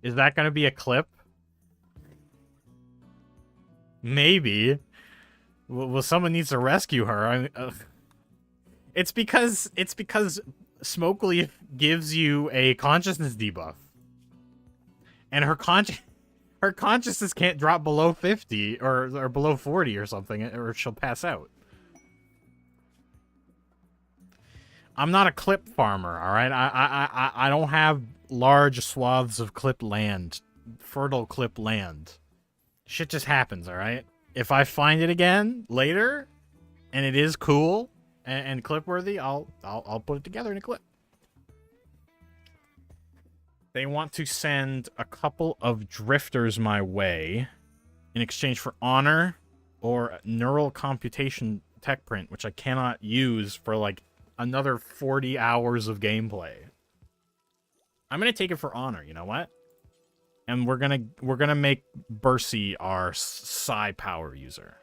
[SPEAKER 1] Is that going to be a clip? Maybe. Well, someone needs to rescue her. It's because Smoke Leaf gives you a consciousness debuff, and her consciousness can't drop below 50 or below 40 or something, or she'll pass out. I'm not a clip farmer, all right. I don't have large swaths of clip land, fertile clip land. Shit just happens, all right? If I find it again later, and it is cool and clip-worthy, I'll put it together in a clip. They want to send a couple of drifters my way in exchange for honor or neural computation tech print, which I cannot use for like another 40 hours of gameplay. I'm gonna take it for honor. You know what? And we're gonna make Bercy our psi power user,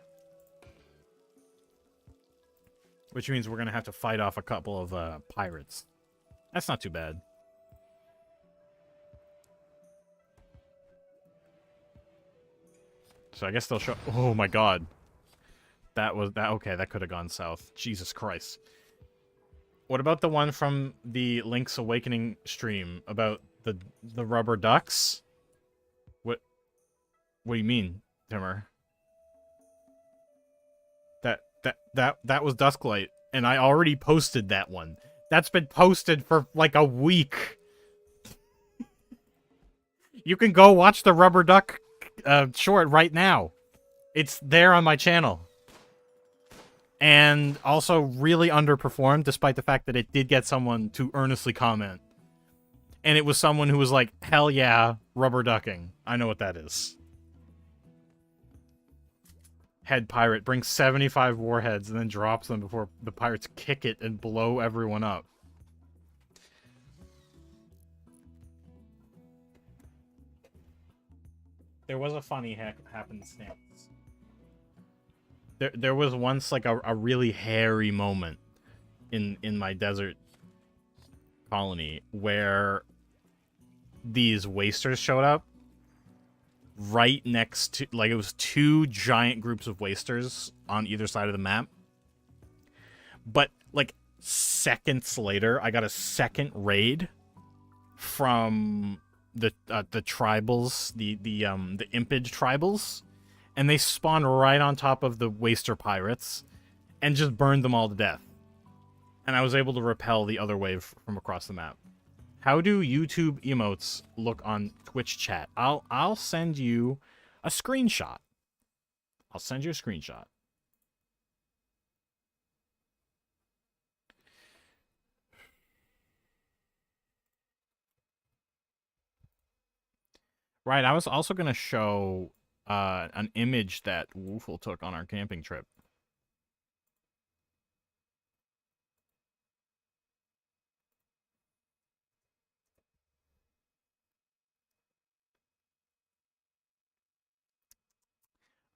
[SPEAKER 1] which means we're gonna have to fight off a couple of pirates. That's not too bad. So I guess they'll show. Oh my God, that was that. Okay, that could have gone south. Jesus Christ. What about the one from the Link's Awakening stream about the rubber ducks? What do you mean, Timmer? That was Dusklight, and I already posted that one. That's been posted for like a week. You can go watch the rubber duck short right now. It's there on my channel. And also really underperformed, despite the fact that it did get someone to earnestly comment. And it was someone who was like, hell yeah, rubber ducking. I know what that is. Head pirate brings 75 warheads and then drops them before the pirates kick it and blow everyone up. There was a funny happenstance. There was once like a really hairy moment in my desert colony where these wasters showed up right next to, like, it was two giant groups of wasters on either side of the map. But like seconds later, I got a second raid from the tribals, the Impage tribals, and they spawned right on top of the waster pirates and just burned them all to death. And I was able to repel the other wave from across the map. How do YouTube emotes look on Twitch chat? I'll send you a screenshot. I'll send you a screenshot. Right, I was also going to show an image that Woofle took on our camping trip.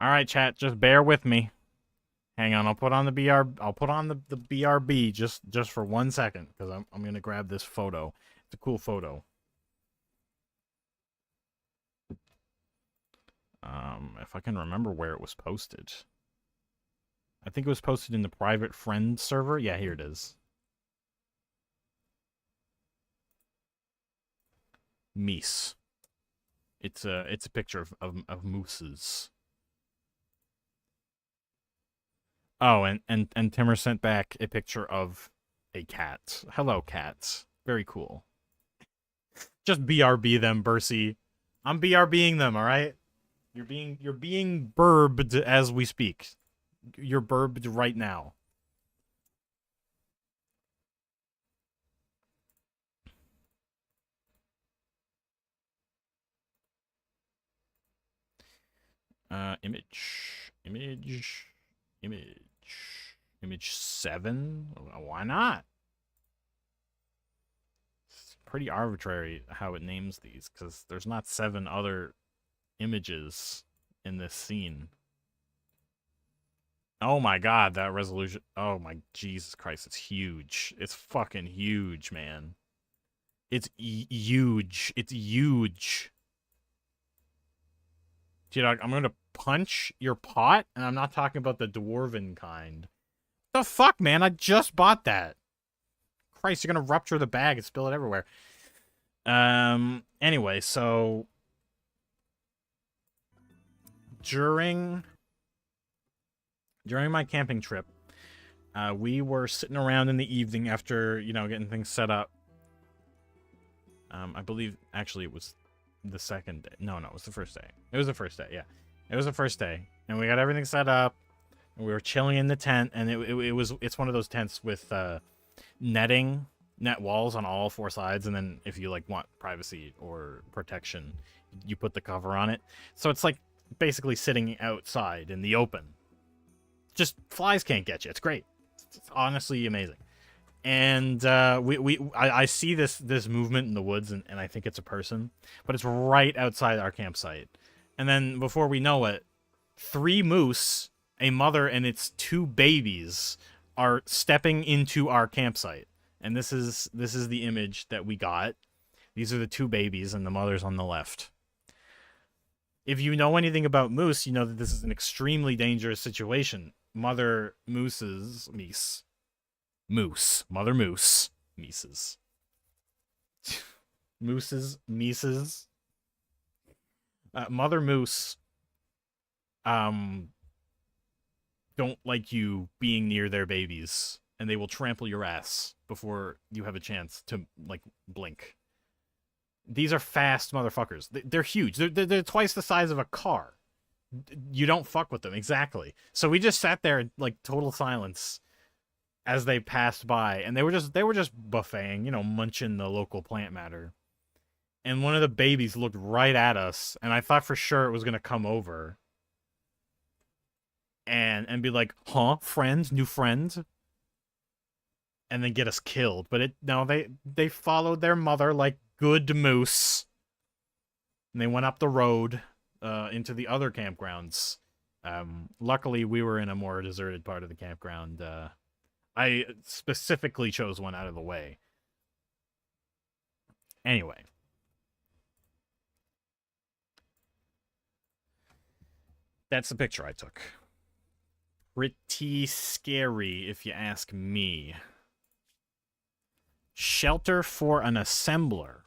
[SPEAKER 1] All right, chat, just bear with me. Hang on, I'll put on the BRB just for 1 second because I'm going to grab this photo. It's a cool photo. If I can remember where it was posted. I think it was posted in the private friend server. Yeah, here it is. Meese. It's a picture of mooses. Oh, and Timmer sent back a picture of a cat. Hello, cats. Very cool. Just BRB them, Bercy. I'm BRBing them, all right? You're being burbed as we speak. You're burbed right now. Image 7. Why not? It's pretty arbitrary how it names these because there's not 7 other images in this scene. Oh my god, that resolution. Oh my Jesus Christ, it's huge. It's fucking huge, man. It's huge. It's huge. Dude, I'm gonna punch your pot, and I'm not talking about the dwarven kind. The fuck, man? I just bought that. Christ, you're gonna rupture the bag and spill it everywhere. Anyway, so during my camping trip, we were sitting around in the evening after, you know, getting things set up. I believe, actually, it was the second day. No, it was the first day. It was the first day, yeah. It was the first day. And we got everything set up. And we were chilling in the tent. And it's one of those tents with net walls on all 4 sides. And then if you, like, want privacy or protection, you put the cover on it. So it's, like, basically sitting outside in the open. Just flies can't get you. It's great. It's honestly amazing. And I see this movement in the woods, and I think it's a person, but it's right outside our campsite. And then before we know it, 3 moose, a mother, and its 2 babies are stepping into our campsite. And this is the image that we got. These are the 2 babies, and the mother's on the left. If you know anything about moose, you know that this is an extremely dangerous situation. Mother mooses, moose, mother moose, Mises. Mises. Mother moose, don't like you being near their babies, and they will trample your ass before you have a chance to, like, blink. These are fast motherfuckers. They're huge. They're twice the size of a car. You don't fuck with them, exactly. So we just sat there in, like, total silence as they passed by, and they were just buffeting, you know, munching the local plant matter. And one of the babies looked right at us, and I thought for sure it was gonna come over and be like, "Huh, friends, new friends," and then get us killed. But they followed their mother like good moose, and they went up the road into the other campgrounds. Luckily, we were in a more deserted part of the campground. I specifically chose one out of the way. Anyway. That's the picture I took. Pretty scary, if you ask me. Shelter for an assembler.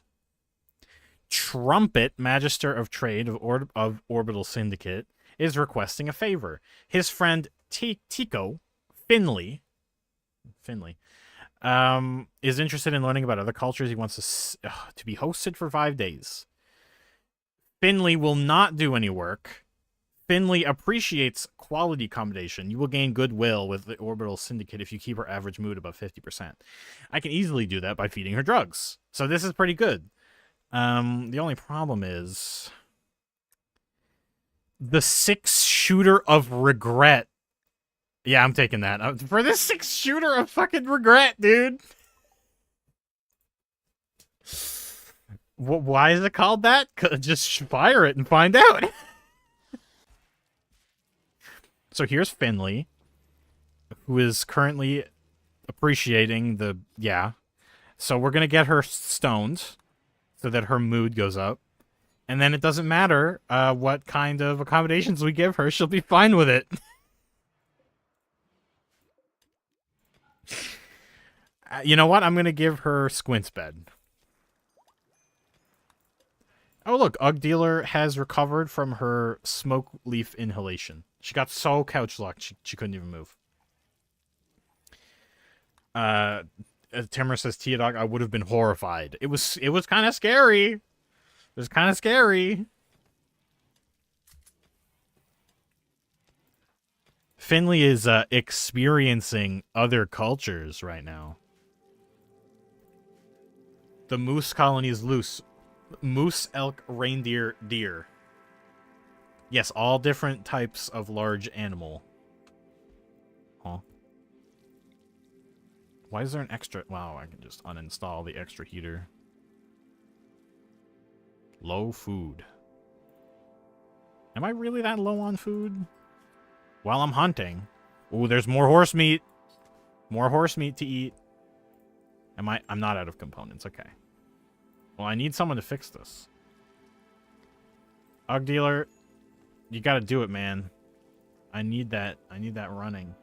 [SPEAKER 1] Trumpet, Magister of Trade of Orbital Syndicate, is requesting a favor. His friend Tico Finley is interested in learning about other cultures. He wants to be hosted for 5 days. Finley will not do any work. Finley appreciates quality accommodation. You will gain goodwill with the Orbital Syndicate if you keep her average mood above 50%. I can easily do that by feeding her drugs. So this is pretty good. The only problem is the 6-shooter of regret. Yeah, I'm taking that. For this 6-shooter of fucking regret, dude. Why is it called that? Just fire it and find out. So here's Finley, who is currently appreciating the... Yeah. So we're going to get her stoned so that her mood goes up. And then it doesn't matter what kind of accommodations we give her. She'll be fine with it. You know what? I'm going to give her Squint's bed. Oh, look. Ugg Dealer has recovered from her smoke leaf inhalation. She got so couch locked, she couldn't even move. Timur says, Tia Dog, I would have been horrified. It was kind of scary. It was kind of scary. Finley is experiencing other cultures right now. The moose colony is loose. Moose, elk, reindeer, deer. Yes, all different types of large animal. Huh. Why is there an extra... Wow, I can just uninstall the extra heater. Low food. Am I really that low on food? While I'm hunting. Ooh, there's more horse meat. More horse meat to eat. I'm not out of components. Okay. Well, I need someone to fix this. Ugg Dealer, you gotta do it, man. I need that running.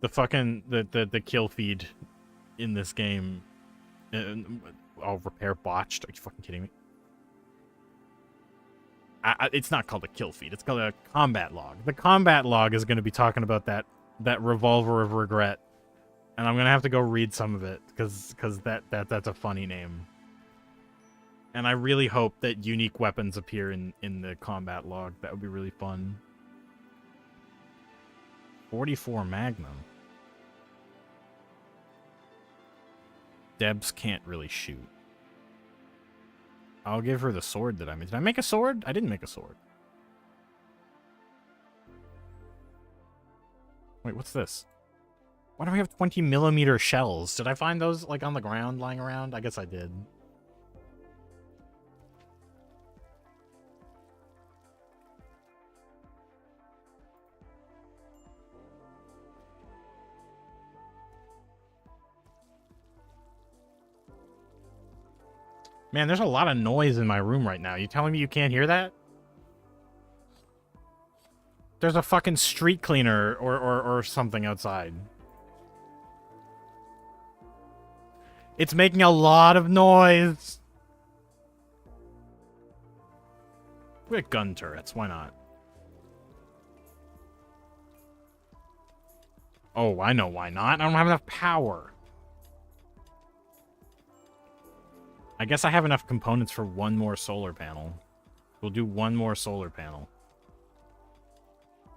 [SPEAKER 1] The fucking the kill feed in this game. Repair botched. Are you fucking kidding me? It's not called a kill feed. It's called a combat log. The combat log is going to be talking about that revolver of regret, and I'm going to have to go read some of it because that's a funny name. And I really hope that unique weapons appear in the combat log. That would be really fun. 44 Magnum. Debs can't really shoot. I'll give her the sword that I made. Did I make a sword? I didn't make a sword. Wait, what's this? Why do we have 20mm shells? Did I find those, like, on the ground lying around? I guess I did. Man, there's a lot of noise in my room right now. You telling me you can't hear that? There's a fucking street cleaner or something outside. It's making a lot of noise. We got gun turrets. Why not? Oh, I know why not. I don't have enough power. I guess I have enough components for one more solar panel. We'll do one more solar panel.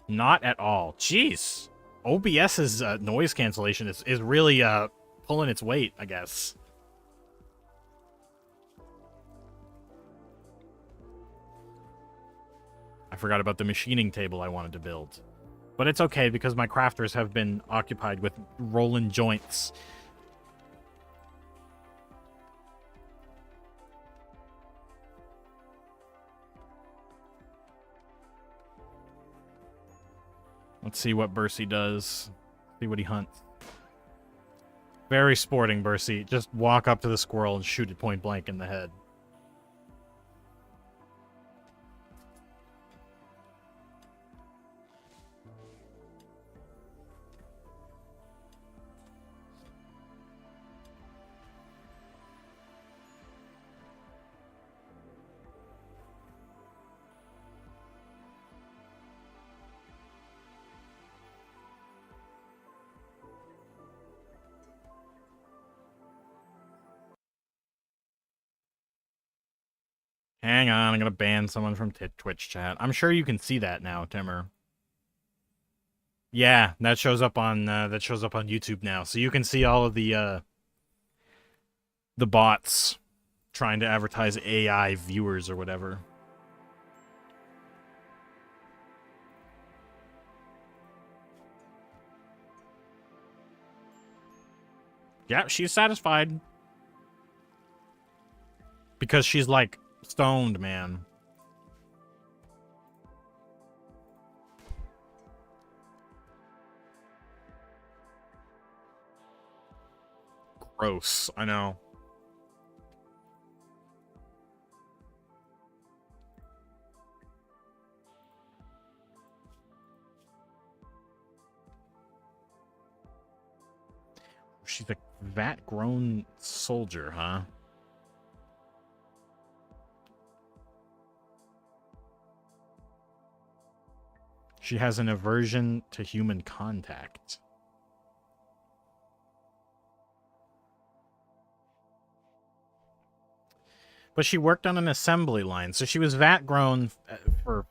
[SPEAKER 1] Not at all. Jeez. OBS's noise cancellation is really pulling its weight, I guess. I forgot about the machining table I wanted to build. But it's okay because my crafters have been occupied with rolling joints. Let's see what Bercy does. See what he hunts. Very sporting, Bercy. Just walk up to the squirrel and shoot it point blank in the head. Hang on, I'm gonna ban someone from Twitch chat. I'm sure you can see that now, Timmer. Yeah, that shows up on YouTube now, so you can see all of the bots trying to advertise AI viewers or whatever. Yeah, she's satisfied because she's like stoned, man. Gross, I know. She's a vat-grown soldier, huh? She has an aversion to human contact. But she worked on an assembly line, so she was vat-grown for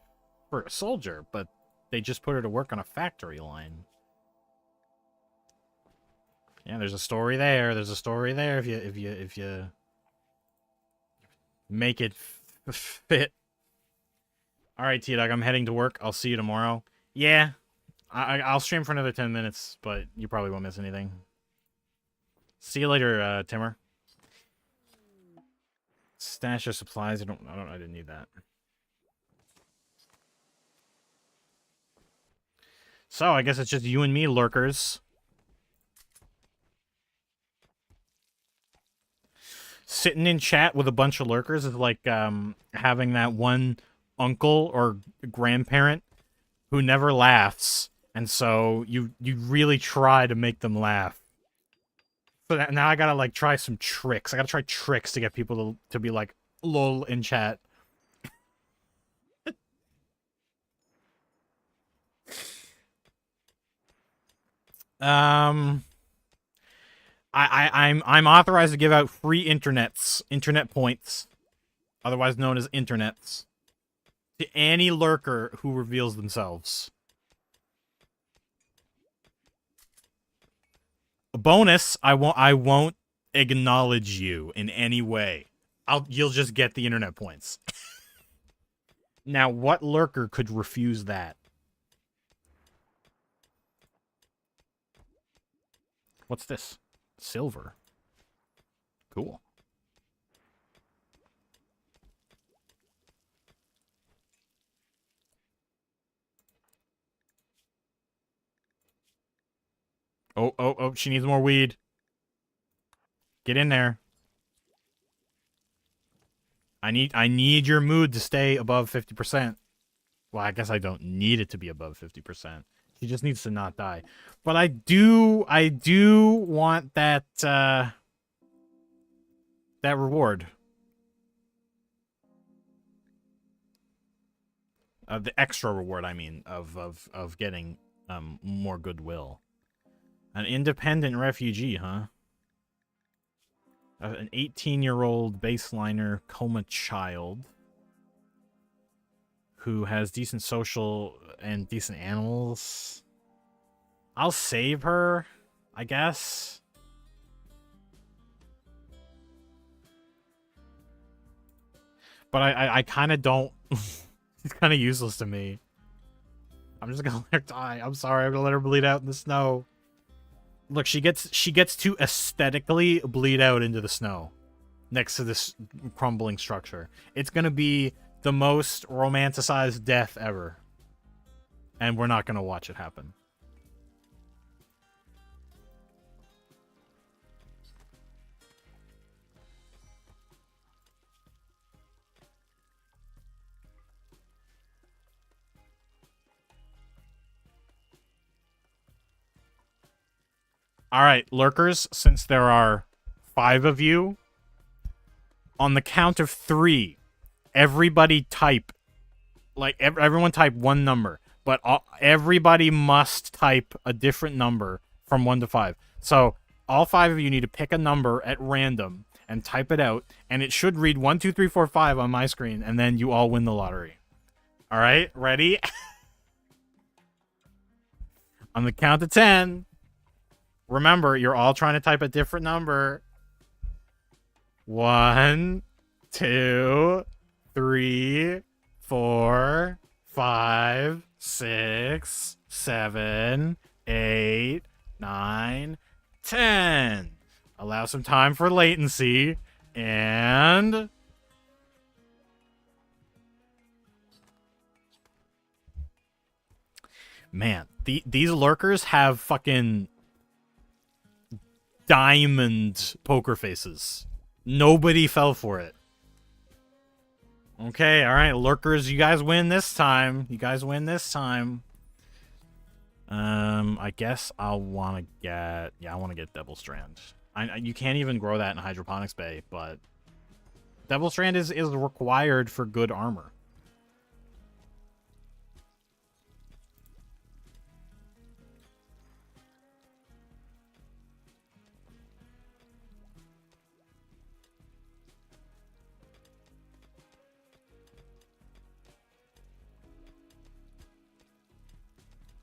[SPEAKER 1] a soldier, but they just put her to work on a factory line. Yeah, there's a story there. There's a story there if you make it fit. All right, T-Dog, I'm heading to work. I'll see you tomorrow. Yeah, I'll stream for another 10 minutes, but you probably won't miss anything. See you later, Timmer. Stash of supplies. I didn't need that. So I guess it's just you and me, lurkers. Sitting in chat with a bunch of lurkers is like having that one uncle or grandparent who never laughs, and so you really try to make them laugh. So now I gotta like try some tricks. I gotta try tricks to get people to be like lol in chat. I'm authorized to give out free internet points, otherwise known as internets, to any lurker who reveals themselves. A bonus, I won't acknowledge you in any way. You'll just get the internet points. Now, what lurker could refuse that? What's this? Silver. Cool. Oh, she needs more weed. Get in there. I need your mood to stay above 50%. Well, I guess I don't need it to be above 50%. She just needs to not die. But I do want that that reward. The extra reward, I mean, of getting more goodwill. An independent refugee, huh? An 18-year-old baseliner coma child who has decent social and decent animals. I'll save her, I guess. But I kind of don't. She's kind of useless to me. I'm just gonna let her die. I'm sorry. I'm gonna let her bleed out in the snow. Look, she gets to aesthetically bleed out into the snow next to this crumbling structure. It's gonna be the most romanticized death ever. And we're not gonna watch it happen. All right, lurkers, since there are 5 of you, on the count of 3, everybody type, like, everyone type one number, but everybody must type a different number from 1 to 5. So all 5 of you need to pick a number at random and type it out, and it should read 1, 2, 3, 4, 5 on my screen, and then you all win the lottery. All right, ready? On the count of 10. Remember, you're all trying to type a different number. 1, 2, 3, 4, 5, 6, 7, 8, 9, 10. Allow some time for latency. And... man, these lurkers have fucking diamond poker faces. Nobody fell for it. Okay, alright, lurkers, you guys win this time. I guess I'll want to get... yeah, I want to get Devil Strand. You can't even grow that in Hydroponics Bay, but... Devil Strand is required for good armor.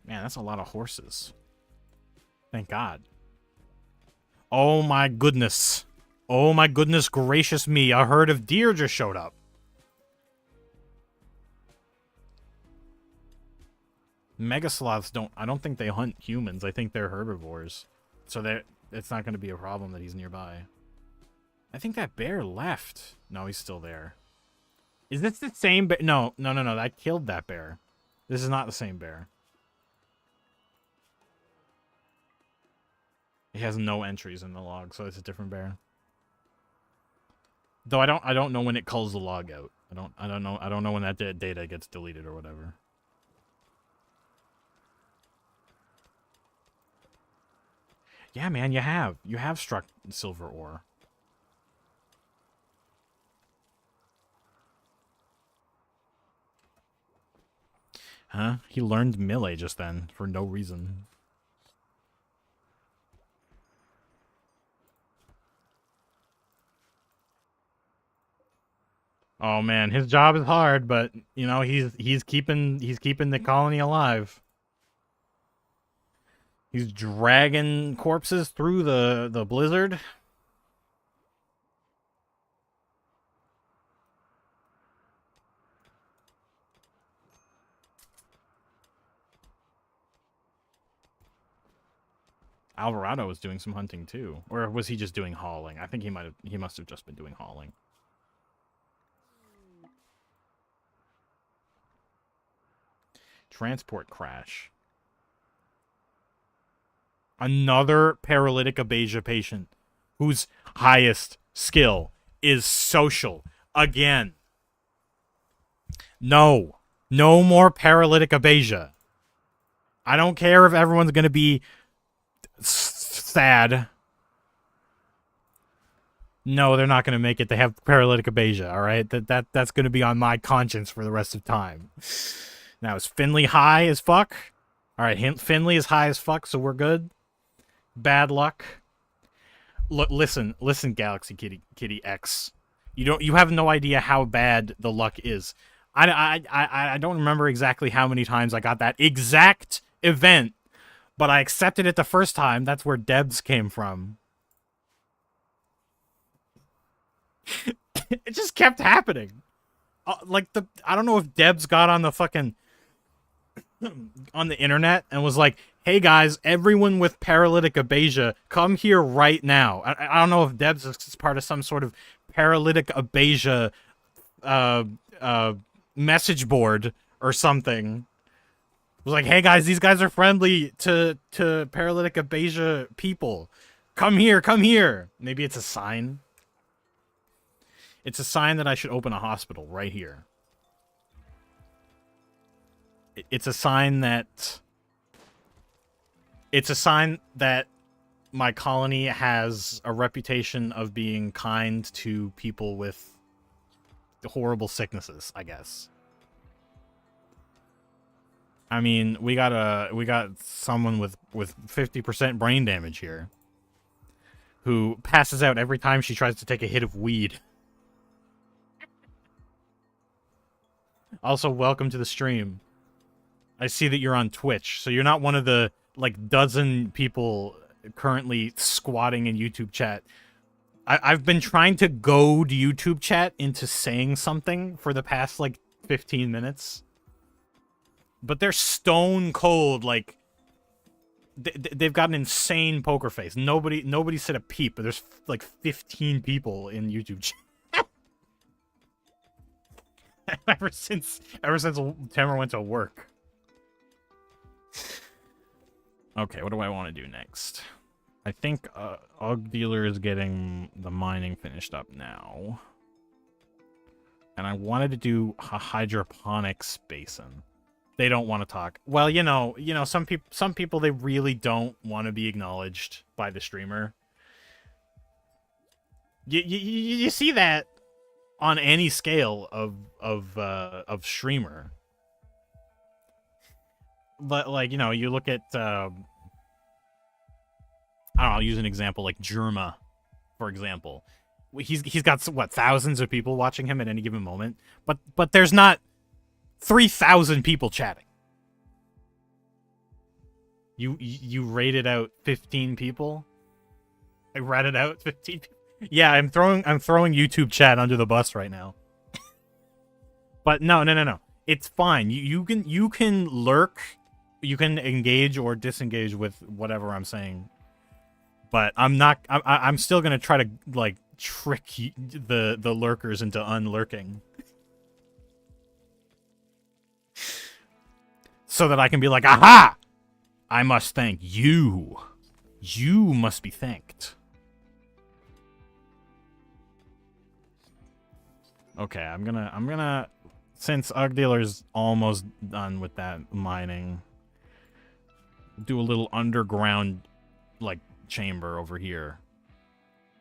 [SPEAKER 1] Man, that's a lot of horses. Thank God. Oh my goodness. Oh my goodness gracious me. A herd of deer just showed up. Mega sloths I don't think they hunt humans. I think they're herbivores. So it's not going to be a problem that he's nearby. I think that bear left. No, he's still there. Is this the same bear? No. I killed that bear. This is not the same bear. He has no entries in the log, so it's a different bear. Though I don't know when it culls the log out. I don't know when that data gets deleted or whatever. Yeah, man, you have struck silver ore. Huh? He learned melee just then for no reason. Oh man, his job is hard, but you know, he's keeping the colony alive. He's dragging corpses through the blizzard. Alvarado was doing some hunting too, or was he just doing hauling? I think he must have just been doing hauling. Transport crash. Another paralytic abasia patient whose highest skill is social. Again. No more paralytic abasia. I don't care if everyone's going to be sad. No, they're not going to make it. They have paralytic abasia, all right? That's going to be on my conscience for the rest of time. Now, is Finley high as fuck? All right, Finley is high as fuck, so we're good. Bad luck. Look, listen, Galaxy Kitty X. You have no idea how bad the luck is. I don't remember exactly how many times I got that exact event, but I accepted it the first time. That's where Debs came from. It just kept happening. I don't know if Debs got on the fucking on the internet and was like, hey guys, everyone with paralytic abasia, come here right now. I don't know if Debs is part of some sort of paralytic abasia message board or something. It was like, hey guys, these guys are friendly to paralytic abasia people. Come here. Maybe it's a sign. It's a sign that I should open a hospital right here. It's a sign that my colony has a reputation of being kind to people with horrible sicknesses, I guess. I mean, we got someone with 50% brain damage here who passes out every time she tries to take a hit of weed. Also, welcome to the stream. I see that you're on Twitch, so you're not one of the like dozen people currently squatting in YouTube chat. I've been trying to goad YouTube chat into saying something for the past like 15 minutes. But they're stone cold, like they've got an insane poker face. Nobody said a peep, but there's like 15 people in YouTube chat. ever since Tamara went to work. Okay, what do I want to do next? I think UG Dealer is getting the mining finished up now. And I wanted to do a hydroponics basin. They don't want to talk. Well, you know, some people they really don't want to be acknowledged by the streamer. You see that on any scale of streamer. But like, you know, you look at I don't know, I'll use an example like Germa, for example. He's got what, thousands of people watching him at any given moment, but there's not 3,000 people chatting. You rated out 15 people? I ratted out 15 people? Yeah, I'm throwing YouTube chat under the bus right now. But no. It's fine. You can lurk, you can engage or disengage with whatever I'm saying. But I'm still going to try to like trick the lurkers into unlurking. So that I can be like, aha! I must thank you. You must be thanked. Okay, I'm gonna since UG Dealer's almost done with that mining, do a little underground like chamber over here.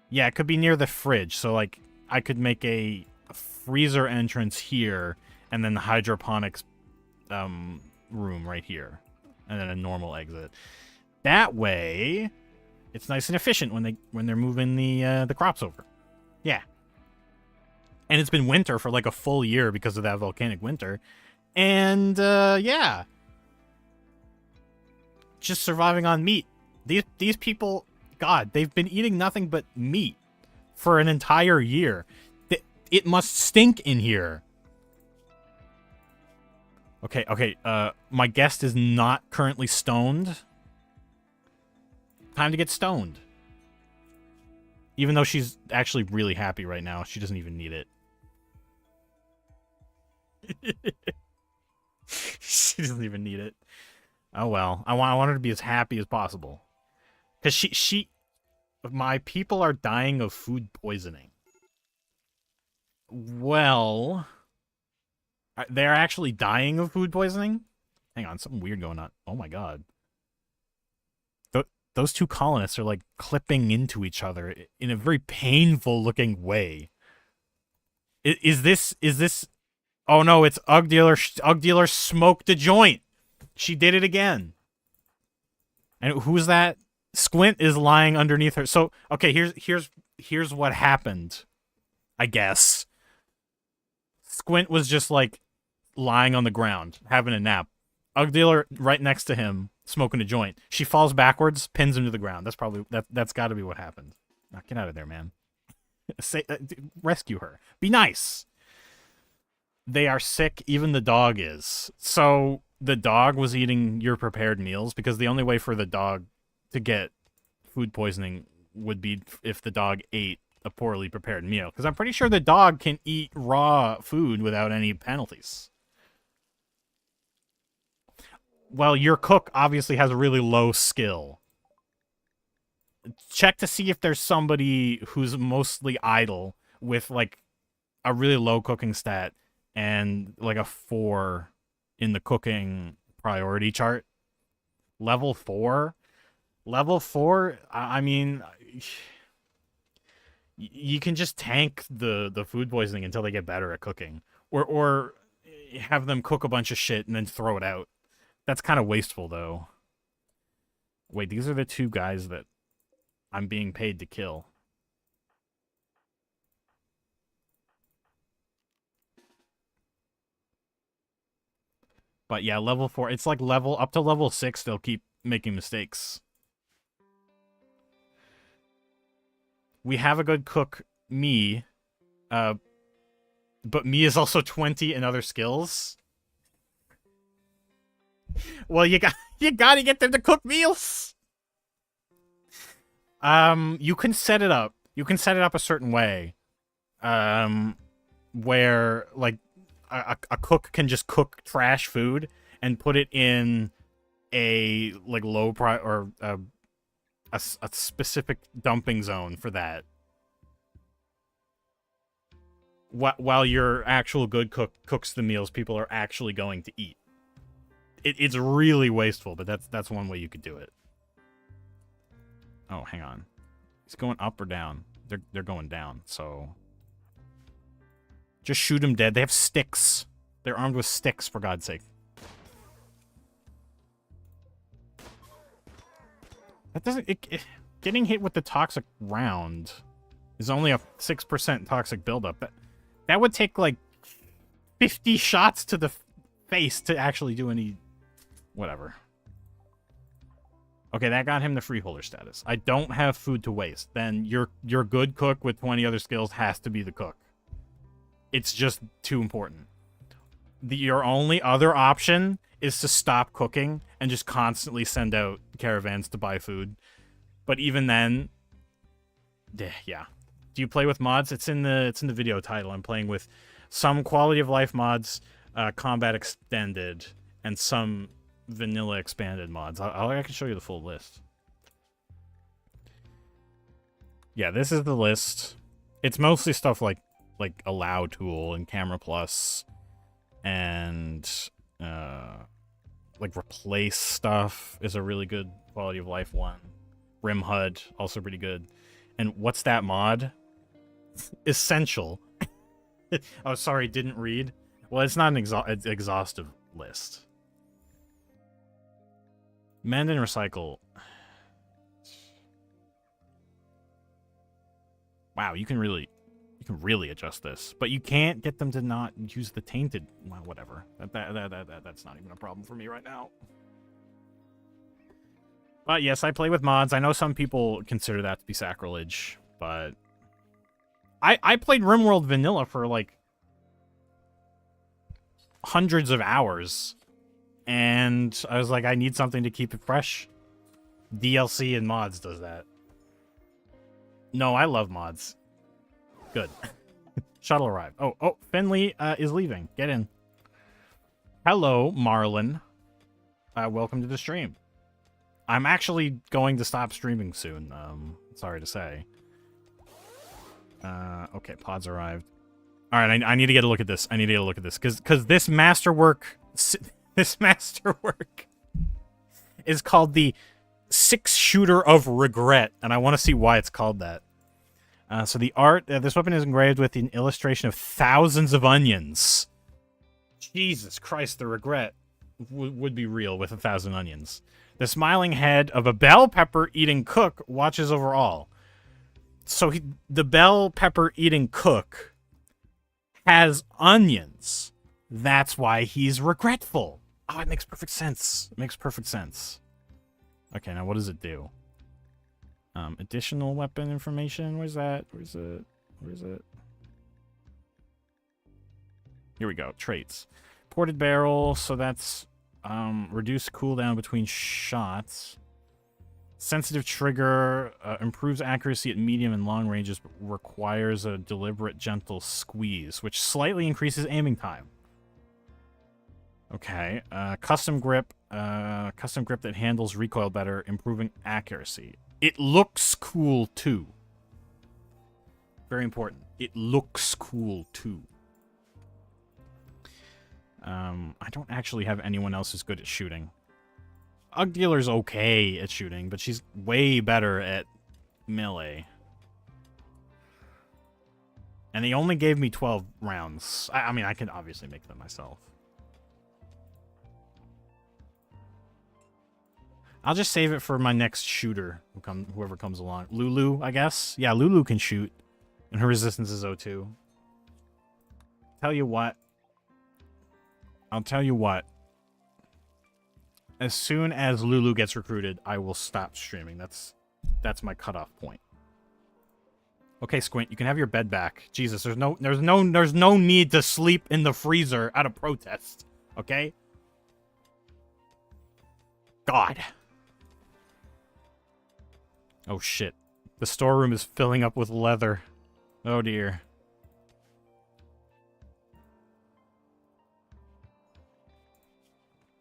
[SPEAKER 1] Yeah, it could be near the fridge, so like I could make a freezer entrance here and then the hydroponics room right here, and then a normal exit. That way, it's nice and efficient when they're moving the crops over. Yeah, and it's been winter for like a full year because of that volcanic winter, and yeah, just surviving on meat. These people, God, they've been eating nothing but meat for an entire year. It must stink in here. Okay, my guest is not currently stoned. Time to get stoned. Even though she's actually really happy right now, she doesn't even need it. She doesn't even need it. Oh well, I want her to be as happy as possible. Because my people are dying of food poisoning. Well, they're actually dying of food poisoning? Hang on, something weird going on. Oh my god. Those two colonists are like clipping into each other in a very painful looking way. Is this? Oh no, it's UG Dealer. UG Dealer smoked a joint. She did it again. And who's that? Squint is lying underneath her. So okay, here's what happened. I guess Squint was just like lying on the ground having a nap. UG Dealer right next to him smoking a joint. She falls backwards, pins him to the ground. That's got to be what happened. Now, get out of there, man. Rescue her. Be nice. They are sick. Even the dog is. So the dog was eating your prepared meals because the only way for the dog to get food poisoning would be if the dog ate a poorly prepared meal. Because I'm pretty sure the dog can eat raw food without any penalties. Well, your cook obviously has a really low skill. Check to see if there's somebody who's mostly idle with like a really low cooking stat and like a 4 in the cooking priority chart. Level 4? Level 4, I mean, you can just tank the food poisoning until they get better at cooking, or have them cook a bunch of shit and then throw it out. That's kind of wasteful, though. Wait, these are the two guys that I'm being paid to kill. But yeah, level 4, it's like level up to level 6, they'll keep making mistakes. We have a good cook, me, but me is also 20 in other skills. Well, you gotta get them to cook meals. You can set it up. You can set it up a certain way, where like a cook can just cook trash food and put it in a like low price or a specific dumping zone for that. While your actual good cook cooks the meals people are actually going to eat. It's really wasteful, but that's one way you could do it. Oh, hang on. He's going up or down? They're going down, so just shoot him dead. They have sticks. They're armed with sticks, for God's sake. That doesn't... getting hit with the toxic round is only a 6% toxic buildup. That would take, like, 50 shots to the face to actually do any... Whatever. Okay, that got him the freeholder status. I don't have food to waste. Then your good cook with 20 other skills has to be the cook. It's just too important. Your only other option is to stop cooking and just constantly send out caravans to buy food. But even then, yeah. Do you play with mods? It's in the video title. I'm playing with some quality of life mods, combat extended, and some vanilla expanded mods. I can show you the full list. Yeah, this is the list. It's mostly stuff like Allow Tool and Camera Plus and like Replace stuff is a really good quality of life one. Rim HUD, also pretty good. And what's that mod? Essential. Oh, sorry, didn't read. Well, it's not an exhaustive list. Mend and recycle. Wow, you can really adjust this, but you can't get them to not use the tainted. Well, whatever. That's not even a problem for me right now. But yes, I play with mods. I know some people consider that to be sacrilege, but I played Rimworld vanilla for like hundreds of hours. And I was like, I need something to keep it fresh. DLC and mods does that. No, I love mods. Good. Shuttle arrived. Oh, Finley is leaving. Get in. Hello, Marlon. Welcome to the stream. I'm actually going to stop streaming soon. Sorry to say. Okay, pods arrived. All right, I need to get a look at this. Because this masterwork... This masterwork is called the 6-shooter of regret, and I want to see why it's called that. So the art, this weapon is engraved with an illustration of thousands of onions. Jesus Christ, the regret would be real with 1,000 onions. The smiling head of a bell pepper eating cook watches over all. So the bell pepper eating cook has onions. That's why he's regretful. Oh, it makes perfect sense. It makes perfect sense. Okay, now what does it do? Additional weapon information. Where's that? Where's it? Here we go. Traits. Ported barrel. So that's reduced cooldown between shots. Sensitive trigger. Improves accuracy at medium and long ranges, but requires a deliberate, gentle squeeze, which slightly increases aiming time. Okay, custom grip that handles recoil better, improving accuracy. It looks cool too. Very important. It looks cool too. I don't actually have anyone else who's good at shooting. Ugg Dealer's okay at shooting, but she's way better at melee. And he only gave me 12 rounds. I mean, I can obviously make them myself. I'll just save it for my next shooter, whoever comes along. Lulu, I guess? Yeah, Lulu can shoot. And her resistance is 0-2. Tell you what. I'll tell you what. As soon as Lulu gets recruited, I will stop streaming. That's my cutoff point. Okay, Squint, you can have your bed back. Jesus, there's no need to sleep in the freezer out of protest. Okay? God. Oh shit. The storeroom is filling up with leather. Oh dear.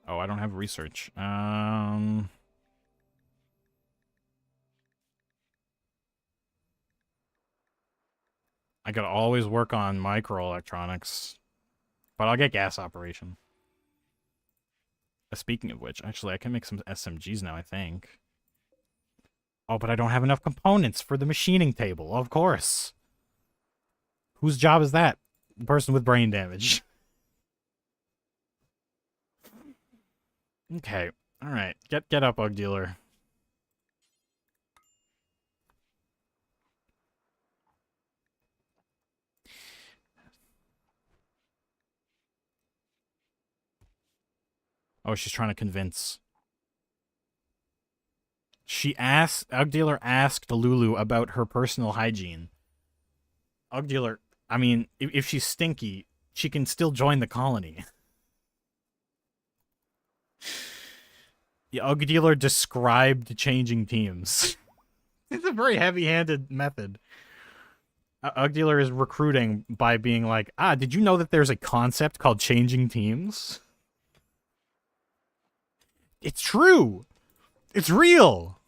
[SPEAKER 1] Oh, I don't have research. I gotta always work on microelectronics. But I'll get gas operation. Speaking of which, actually, I can make some SMGs now, I think. Oh, but I don't have enough components for the machining table, of course. Whose job is that? The person with brain damage. Okay, alright. Get up, Ugg Dealer. Oh, she's trying to convince. Ugg Dealer asked Lulu about her personal hygiene. Ugg Dealer, I mean, if she's stinky, she can still join the colony. The Ugg Dealer described changing teams. It's a very heavy-handed method. Ugg Dealer is recruiting by being like, did you know that there's a concept called changing teams? It's true! It's real!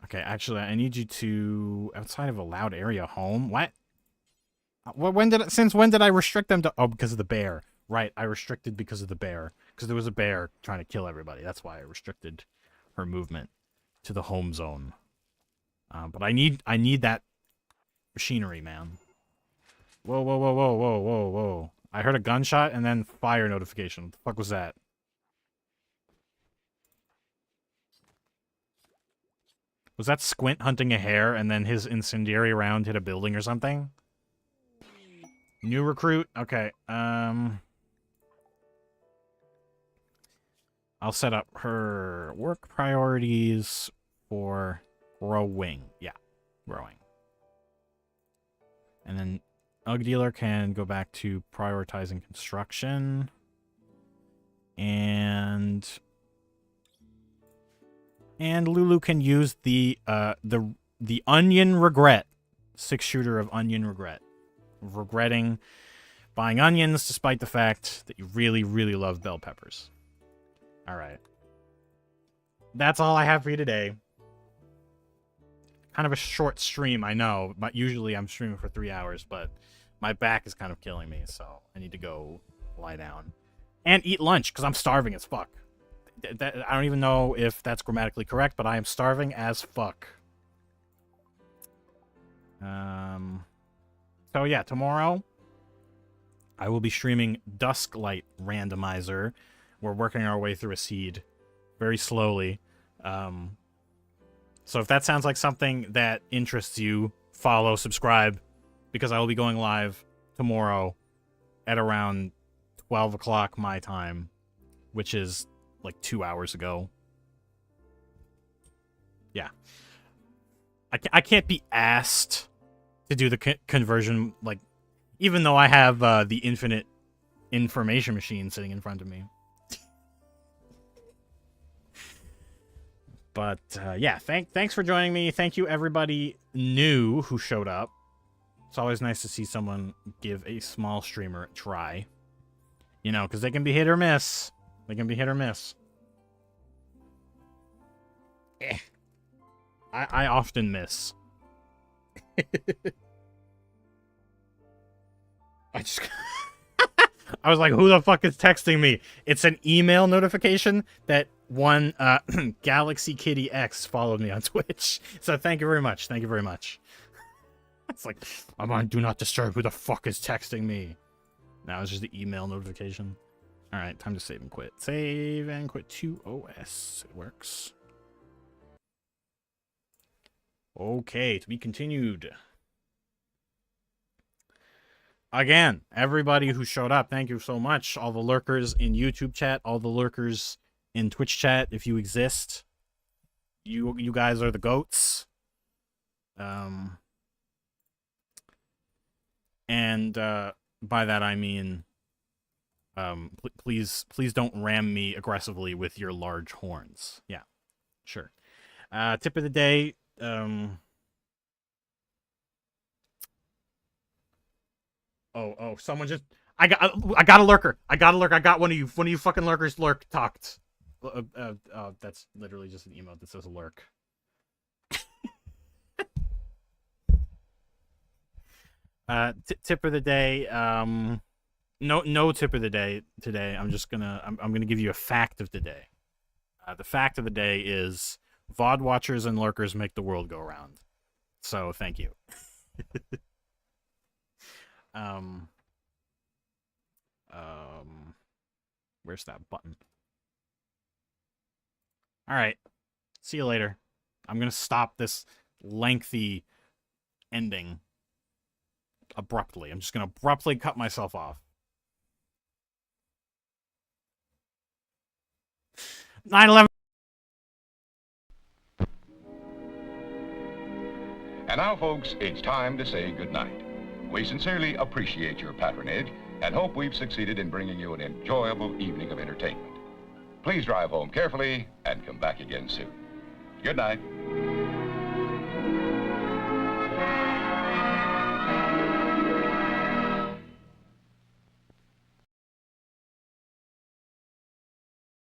[SPEAKER 1] Okay, actually, I need you to... Outside of a loud area home? What? Since when did I restrict them to... Oh, because of the bear. Right, I restricted because of the bear. Because there was a bear trying to kill everybody. That's why I restricted her movement to the home zone. But I need that machinery, man. Whoa, whoa, whoa, whoa, whoa, whoa, whoa. I heard a gunshot and then fire notification. What the fuck was that? Was that Squint hunting a hare and then his incendiary round hit a building or something? New recruit? Okay, I'll set up her work priorities for growing. Yeah, growing. And then Ugg Dealer can go back to prioritizing construction. And Lulu can use the Onion Regret 6-shooter of Onion Regret. Regretting buying onions despite the fact that you really, really love bell peppers. Alright. That's all I have for you today. Kind of a short stream, I know. But usually I'm streaming for 3 hours, but my back is kind of killing me, so I need to go lie down. And eat lunch, because I'm starving as fuck. I don't even know if that's grammatically correct, but I am starving as fuck. So yeah, tomorrow I will be streaming Dusklight Randomizer. We're working our way through a seed very slowly. So if that sounds like something that interests you, follow, subscribe, because I will be going live tomorrow at around 12 o'clock my time, which is like 2 hours ago. Yeah. I can't be asked to do the conversion, like, even though I have the infinite information machine sitting in front of me. But, yeah, thanks for joining me. Thank you, everybody new who showed up. It's always nice to see someone give a small streamer a try. You know, because they can be hit or miss. They can be hit or miss. I often miss. I just... I was like, who the fuck is texting me? It's an email notification that one Galaxy Kitty X followed me on Twitch. So thank you very much. Thank you very much. It's like, I'm on Do Not Disturb. Who the fuck is texting me? Now it's just the email notification. All right, time to save and quit. Save and quit to OS. It works. Okay, to be continued. Again, everybody who showed up, thank you so much. All the lurkers in YouTube chat, all the lurkers in Twitch chat, if you exist. You guys are the goats. And by that I mean, please don't ram me aggressively with your large horns. Yeah, sure. Tip of the day. Oh, someone just... I got a lurker. I got one of you fucking lurkers talked. That's literally just an emote that says lurk. Tip of the day. No tip of the day today. I'm gonna give you a fact of the day. The fact of the day is VOD watchers and lurkers make the world go round. So thank you. Where's that button? All right. See you later. I'm going to stop this lengthy ending abruptly. I'm just going to abruptly cut myself off. 9/11.
[SPEAKER 2] And now, folks, it's time to say goodnight. We sincerely appreciate your patronage and hope we've succeeded in bringing you an enjoyable evening of entertainment. Please drive home carefully and come back again soon. Good night.